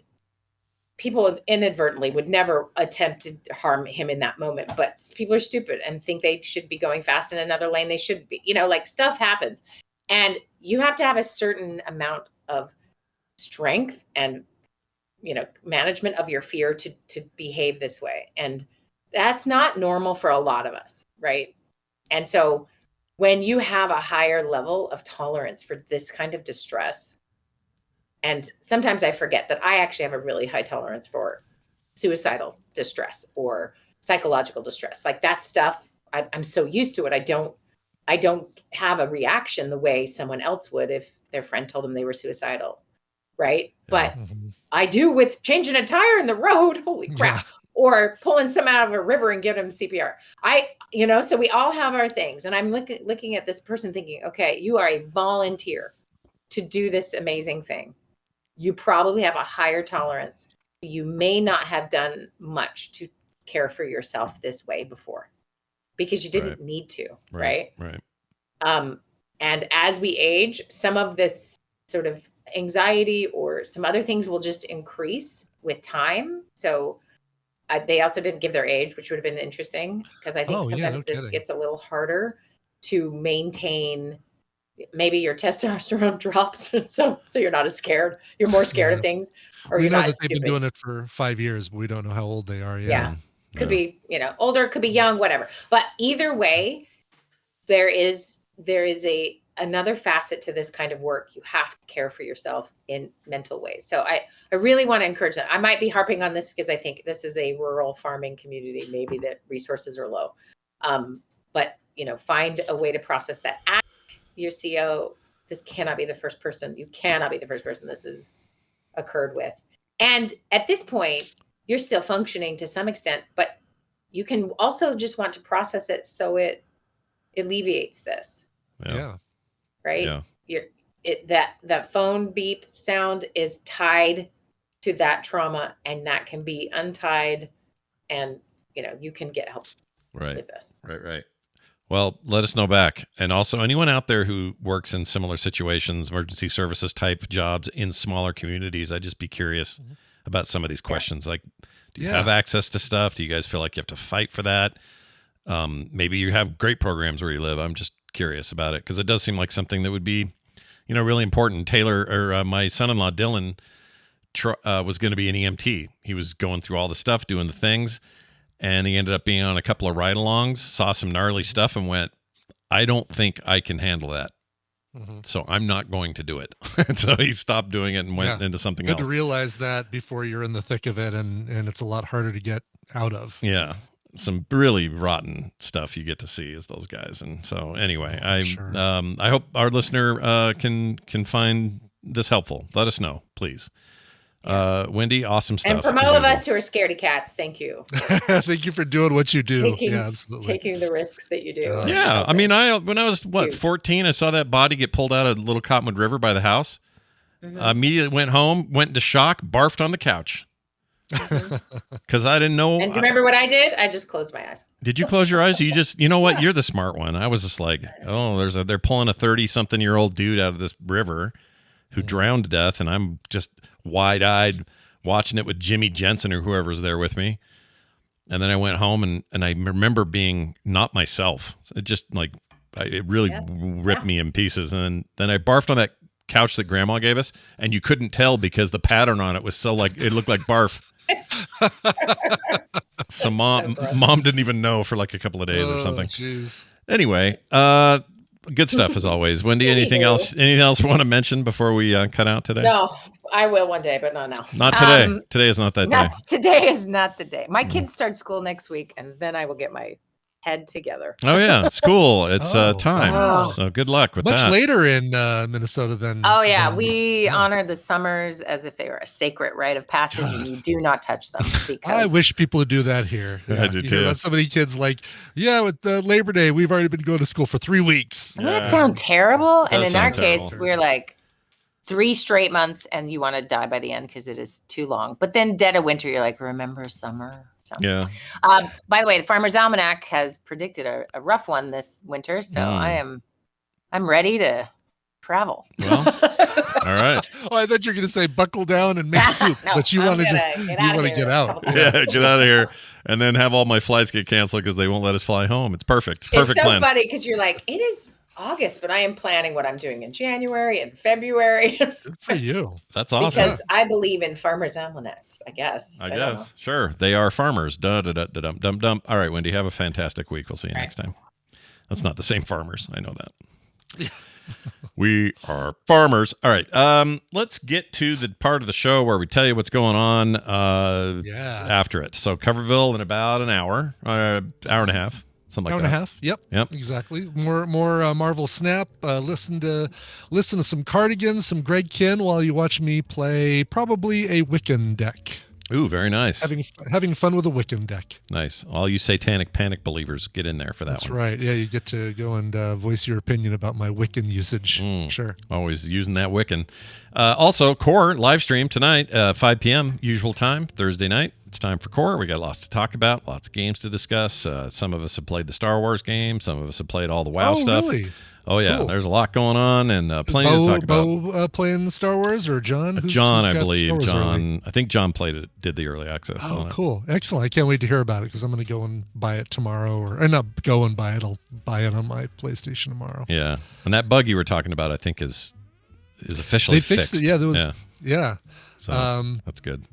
[SPEAKER 11] people inadvertently would never attempt to harm him in that moment. But people are stupid and think they should be going fast in another lane. They shouldn't be, like stuff happens. And you have to have a certain amount of strength and management of your fear to behave this way. And that's not normal for a lot of us. Right. And so when you have a higher level of tolerance for this kind of distress, and sometimes I forget that I actually have a really high tolerance for suicidal distress or psychological distress. Like that stuff, I'm so used to it. I don't have a reaction the way someone else would if their friend told them they were suicidal. Right. But I do with changing a tire in the road. Holy crap. Yeah. Or pulling someone out of a river and giving them CPR. So we all have our things. And I'm looking at this person thinking, okay, you are a volunteer to do this amazing thing. You probably have a higher tolerance. You may not have done much to care for yourself this way before because you didn't need to. Right. And as we age, some of this sort of anxiety or some other things will just increase with time. So they also didn't give their age, which would have been interesting because I think sometimes this gets a little harder to maintain. Maybe your testosterone drops, so you're not as scared. You're more scared of things, or
[SPEAKER 6] we
[SPEAKER 11] you're
[SPEAKER 6] know
[SPEAKER 11] not
[SPEAKER 6] that they've been doing it for 5 years, but we don't know how old they are.
[SPEAKER 11] Could be older, could be young, whatever. But either way, there is another facet to this kind of work. You have to care for yourself in mental ways. So I really want to encourage that. I might be harping on this because I think this is a rural farming community. Maybe the resources are low. But find a way to process that. Ask your CO, this cannot be the first person. You cannot be the first person this has occurred with. And at this point, you're still functioning to some extent, but you can also just want to process it so it alleviates this.
[SPEAKER 6] Yeah.
[SPEAKER 11] Right? Yeah. That phone beep sound is tied to that trauma, and that can be untied, and you can get help with this.
[SPEAKER 1] Right. Well, let us know back. And also anyone out there who works in similar situations, emergency services type jobs in smaller communities, I'd just be curious about some of these questions. Like, do you have access to stuff? Do you guys feel like you have to fight for that? Maybe you have great programs where you live. I'm just curious about it because it does seem like something that would be, really important. Taylor, or my son-in-law, Dylan, was going to be an EMT. He was going through all the stuff, doing the things. And he ended up being on a couple of ride-alongs, saw some gnarly stuff, and went, I don't think I can handle that. So I'm not going to do it. So he stopped doing it and went into something else.
[SPEAKER 6] You had to realize that before you're in the thick of it, and it's a lot harder to get out of.
[SPEAKER 1] Yeah. Some really rotten stuff you get to see as those guys. And so anyway, I hope our listener can find this helpful. Let us know, please. Wendi, awesome stuff.
[SPEAKER 11] And from all of us who are scaredy cats, thank you.
[SPEAKER 6] Thank you for doing what you do. Absolutely.
[SPEAKER 11] Taking the risks that you do.
[SPEAKER 1] Yeah. I mean, when I was 14, I saw that body get pulled out of Little Cottonwood River by the house. Immediately went home, went into shock, barfed on the couch. Because I didn't know.
[SPEAKER 11] And do you remember what I did? I just closed my eyes.
[SPEAKER 1] Did you close your eyes? You know what? You're the smart one. I was just like, they're pulling a 30-something-year-old dude out of this river. who drowned to death, and I'm just wide-eyed watching it with Jimmy Jensen or whoever's there with me. And then I went home, and I remember being not myself. It just, like, it really ripped me in pieces. And then I barfed on that couch that Grandma gave us, and you couldn't tell because the pattern on it was so, like, it looked like barf. So mom didn't even know for like a couple of days or something.
[SPEAKER 6] Jeez.
[SPEAKER 1] Anyway, good stuff as always. Wendy, anything else we want to mention before we cut out today?
[SPEAKER 11] No, I will one day, but not now.
[SPEAKER 1] Not today. Today is not that day.
[SPEAKER 11] Today is not the day. My kids start school next week, and then I will get my head together.
[SPEAKER 1] Oh yeah, school. It's time.
[SPEAKER 6] Wow.
[SPEAKER 1] So good luck with
[SPEAKER 6] Much
[SPEAKER 1] that.
[SPEAKER 6] later in Minnesota than.
[SPEAKER 11] Oh yeah, we honor the summers as if they were a sacred rite of passage, and you do not touch them. Because
[SPEAKER 6] I wish people would do that here.
[SPEAKER 1] I do too.
[SPEAKER 6] About so many kids like, with Labor Day, we've already been going to school for 3 weeks.
[SPEAKER 11] Doesn't that sound terrible? And in our
[SPEAKER 1] terrible.
[SPEAKER 11] case, we're like 3 straight months, and you want to die by the end because it is too long. But then dead of winter, you're like, remember summer? So,
[SPEAKER 1] yeah.
[SPEAKER 11] By the way, the Farmer's Almanac has predicted a rough one this winter, so I'm ready to travel.
[SPEAKER 1] Well, all right.
[SPEAKER 6] Oh, I thought you were going to say buckle down and make soup,
[SPEAKER 11] No,
[SPEAKER 6] but you
[SPEAKER 11] I'm
[SPEAKER 6] want to
[SPEAKER 11] gonna
[SPEAKER 6] get out.
[SPEAKER 1] Yeah, get out of here, and then have all my flights get canceled because they won't let us fly home. It's perfect. Perfect
[SPEAKER 11] it's so
[SPEAKER 1] plan.
[SPEAKER 11] funny because you're like, it is August, but I am planning what I'm doing in January and February.
[SPEAKER 6] Good for you.
[SPEAKER 1] That's awesome.
[SPEAKER 11] Because I believe in farmers' almanacs, I guess.
[SPEAKER 1] I
[SPEAKER 11] don't know.
[SPEAKER 1] guess. Sure. They are farmers. Dum. All right, Wendy, have a fantastic week. We'll see you next time. That's not the same farmers. I know that. We are farmers. All right. Let's get to the part of the show where we tell you what's going on after it. So Coverville in about an hour, hour and a half. Something like
[SPEAKER 6] hour
[SPEAKER 1] that.
[SPEAKER 6] and a half. Yep. Exactly. More Marvel Snap. Listen to some Cardigans, some Greg Kinn while you watch me play probably a Wiccan deck.
[SPEAKER 1] Ooh, very nice.
[SPEAKER 6] Having fun with a Wiccan deck.
[SPEAKER 1] Nice. All you satanic panic believers, get in there for that
[SPEAKER 6] That's
[SPEAKER 1] one.
[SPEAKER 6] right. Yeah, you get to go and voice your opinion about my Wiccan usage. Sure.
[SPEAKER 1] Always using that Wiccan. Also, Core live stream tonight, 5 p.m. usual time, Thursday night. It's time for Core. We got lots to talk about, lots of games to discuss. Some of us have played the Star Wars game. Some of us have played all the WoW stuff.
[SPEAKER 6] Really?
[SPEAKER 1] Oh, yeah.
[SPEAKER 6] Cool.
[SPEAKER 1] There's a lot going on and plenty to talk about.
[SPEAKER 6] Bo playing Star Wars or John?
[SPEAKER 1] John,
[SPEAKER 6] who's
[SPEAKER 1] I believe.
[SPEAKER 6] Early?
[SPEAKER 1] I think John did the early access.
[SPEAKER 6] Oh, cool. Excellent. I can't wait to hear about it because I'm going to go and buy it tomorrow. Or not go and buy it. I'll buy it on my PlayStation tomorrow.
[SPEAKER 1] Yeah. And that bug you were talking about, I think, is officially fixed.
[SPEAKER 6] It. Yeah, there was. Yeah.
[SPEAKER 1] So that's good.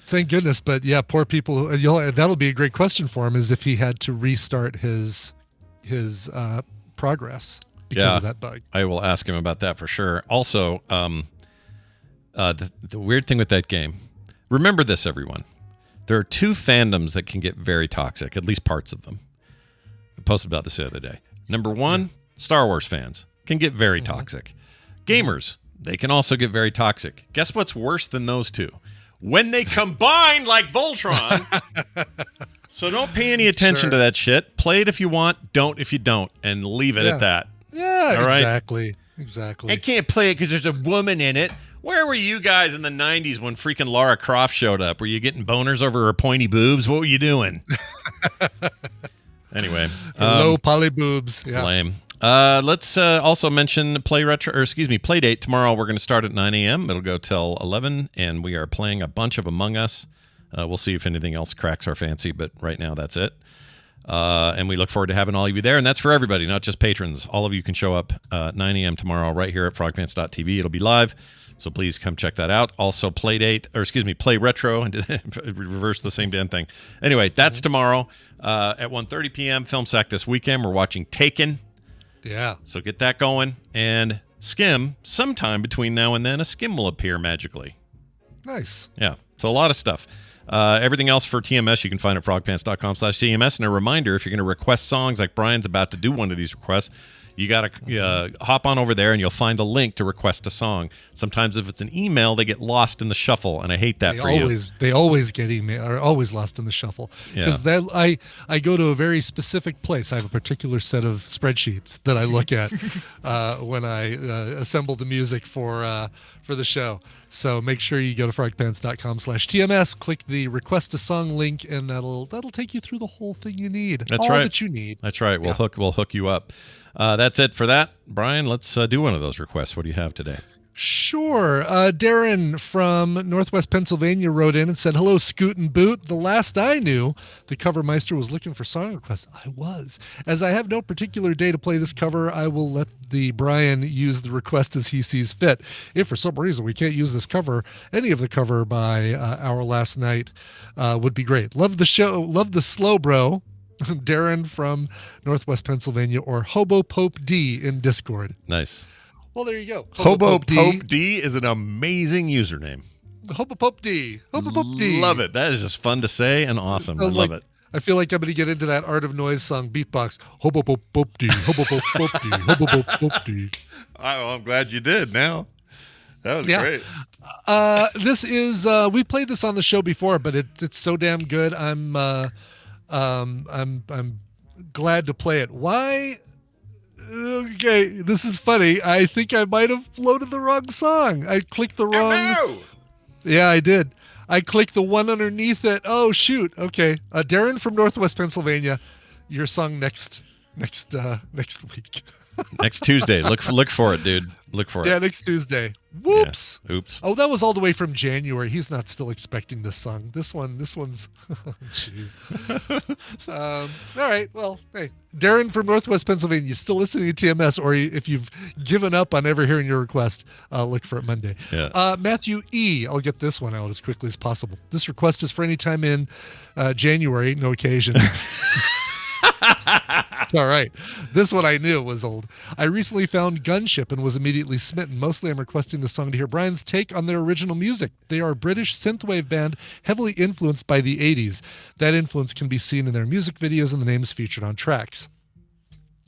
[SPEAKER 6] Thank goodness. But yeah, poor people. That'll be a great question for him is if he had to restart his progress because of that bug.
[SPEAKER 1] I will ask him about that for sure. Also, the weird thing with that game, remember this, everyone. There are 2 fandoms that can get very toxic, at least parts of them. I posted about this the other day. Number 1, Star Wars fans can get very toxic. Gamers, they can also get very toxic. Guess what's worse than those 2? When they combine like Voltron. So don't pay any attention to that shit. Play it if you want, don't if you don't, and leave it at that.
[SPEAKER 6] Yeah,
[SPEAKER 1] all right?
[SPEAKER 6] Exactly.
[SPEAKER 1] I can't play it because there's a woman in it. Where were you guys in the 90s when freaking Lara Croft showed up? Were you getting boners over her pointy boobs? What were you doing? Anyway.
[SPEAKER 6] Low poly boobs. Yeah.
[SPEAKER 1] Lame. Let's also mention Playdate. Tomorrow we're going to start at 9 a.m. It'll go till 11, and we are playing a bunch of Among Us. We'll see if anything else cracks our fancy, but right now that's it. And we look forward to having all of you there. And that's for everybody, not just patrons. All of you can show up 9 a.m. tomorrow right here at frogpants.tv. It'll be live, so please come check that out. Also, Play Retro, and reverse the same damn thing. Anyway, that's tomorrow at 1:30 p.m. Film Sack this weekend. We're watching Taken.
[SPEAKER 6] Yeah.
[SPEAKER 1] So get that going. And Skim, sometime between now and then, a Skim will appear magically.
[SPEAKER 6] Nice.
[SPEAKER 1] Yeah. So a lot of stuff. Everything else for TMS you can find at frogpants.com/TMS. And a reminder, if you're going to request songs like Brian's about to do one of these requests, you got to hop on over there and you'll find a link to request a song. Sometimes if it's an email, they get lost in the shuffle, and I hate that you.
[SPEAKER 6] They always get are always lost in the shuffle. Because I go to a very specific place. I have a particular set of spreadsheets that I look at when I assemble the music for the show. So make sure you go to frogpants.com/TMS, click the request a song link, and that'll take you through the whole thing you need.
[SPEAKER 1] That's
[SPEAKER 6] all
[SPEAKER 1] right.
[SPEAKER 6] that you need.
[SPEAKER 1] That's right. We'll hook you up. That's it for that. Brian, let's do one of those requests. What do you have today?
[SPEAKER 6] Sure. Darren from Northwest Pennsylvania wrote in and said, hello, Scoot and Boot. The last I knew, the Cover Meister was looking for song requests. I was. As I have no particular day to play this cover, I will let the Brian use the request as he sees fit. If for some reason we can't use this cover, any of the cover by Our Last Night would be great. Love the show. Love the slow bro. Darren from Northwest Pennsylvania, or Hobo Pope D in Discord.
[SPEAKER 1] Nice.
[SPEAKER 6] Well, there you go.
[SPEAKER 1] Hobo Pope D is an amazing username.
[SPEAKER 6] Hobo Pope D. Hobo Pope D.
[SPEAKER 1] Love it. That is just fun to say and awesome. I love it.
[SPEAKER 6] I feel like I'm going to get into that Art of Noise song beatbox. Hobo Pope Pope D. Hobo Pope Pope D. Hobo Pope Pope D.
[SPEAKER 1] I'm glad you did now. That was great.
[SPEAKER 6] This is we played this on the show before, but it's so damn good. I'm glad to play it. Why? Okay, this is funny. I think I might have loaded the wrong song. I clicked the wrong.
[SPEAKER 1] Oh, no!
[SPEAKER 6] Yeah, I did. I clicked the one underneath it. Oh shoot. Okay, Darren from Northwest Pennsylvania, your song next week.
[SPEAKER 1] Next Tuesday. Look for it, dude. Look for it.
[SPEAKER 6] Yeah, next Tuesday. Whoops.
[SPEAKER 1] Yeah. Oops.
[SPEAKER 6] Oh, that was all the way from January. He's not still expecting this song. This one's. Jeez. All right. Well, hey, Darren from Northwest Pennsylvania, you still listening to TMS, or if you've given up on ever hearing your request, look for it Monday.
[SPEAKER 1] Yeah.
[SPEAKER 6] Matthew E. I'll get this one out as quickly as possible. This request is for any time in January, no occasion. It's all right. This one I knew was old. I recently found Gunship and was immediately smitten. Mostly I'm requesting the song to hear Brian's take on their original music. They are a British synthwave band heavily influenced by the 80s. That influence can be seen in their music videos and the names featured on tracks.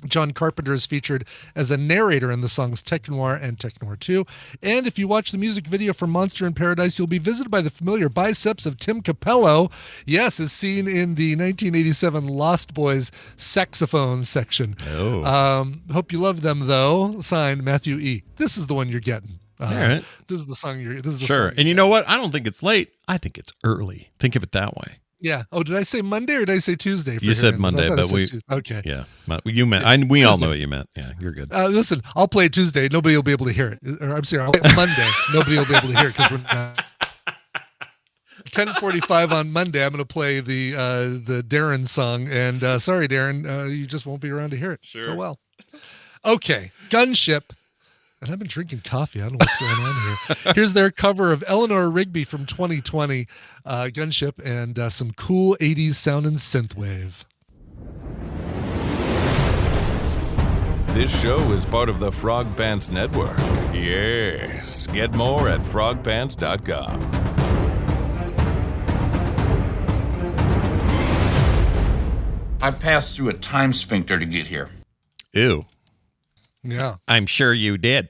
[SPEAKER 6] John Carpenter is featured as a narrator in the songs Tech Noir and Tech Noir 2. And if you watch the music video for Monster in Paradise, you'll be visited by the familiar biceps of Tim Capello. Yes, as seen in the 1987 Lost Boys saxophone section.
[SPEAKER 1] Oh.
[SPEAKER 6] Hope you love them, though. Signed, Matthew E. This is the one you're getting.
[SPEAKER 1] All right.
[SPEAKER 6] This is the song you're... This is the
[SPEAKER 1] sure.
[SPEAKER 6] song
[SPEAKER 1] And you know what? I don't think it's late. I think it's early. Think of it that way.
[SPEAKER 6] Yeah. Oh, did I say Monday or did I say Tuesday?
[SPEAKER 1] You said Monday, but
[SPEAKER 6] okay.
[SPEAKER 1] Yeah. You meant. We all know what you meant. Yeah, you're good.
[SPEAKER 6] Listen, I'll play Tuesday. Nobody will be able to hear it. Or I'm sorry, I'll play Monday. Nobody will be able to hear it because we're not. 10:45 on Monday. I'm going to play the Darren song, and sorry, Darren, you just won't be around to hear it.
[SPEAKER 1] Sure.
[SPEAKER 6] Oh well. Okay, Gunship. And I've been drinking coffee. I don't know what's going on here. Here's their cover of Eleanor Rigby from 2020, Gunship, and some cool 80s sounding synthwave.
[SPEAKER 5] This show is part of the Frog Pants Network. Yes. Get more at frogpants.com.
[SPEAKER 12] I passed through a time sphincter to get here.
[SPEAKER 1] Ew.
[SPEAKER 6] Yeah.
[SPEAKER 1] I'm sure you did.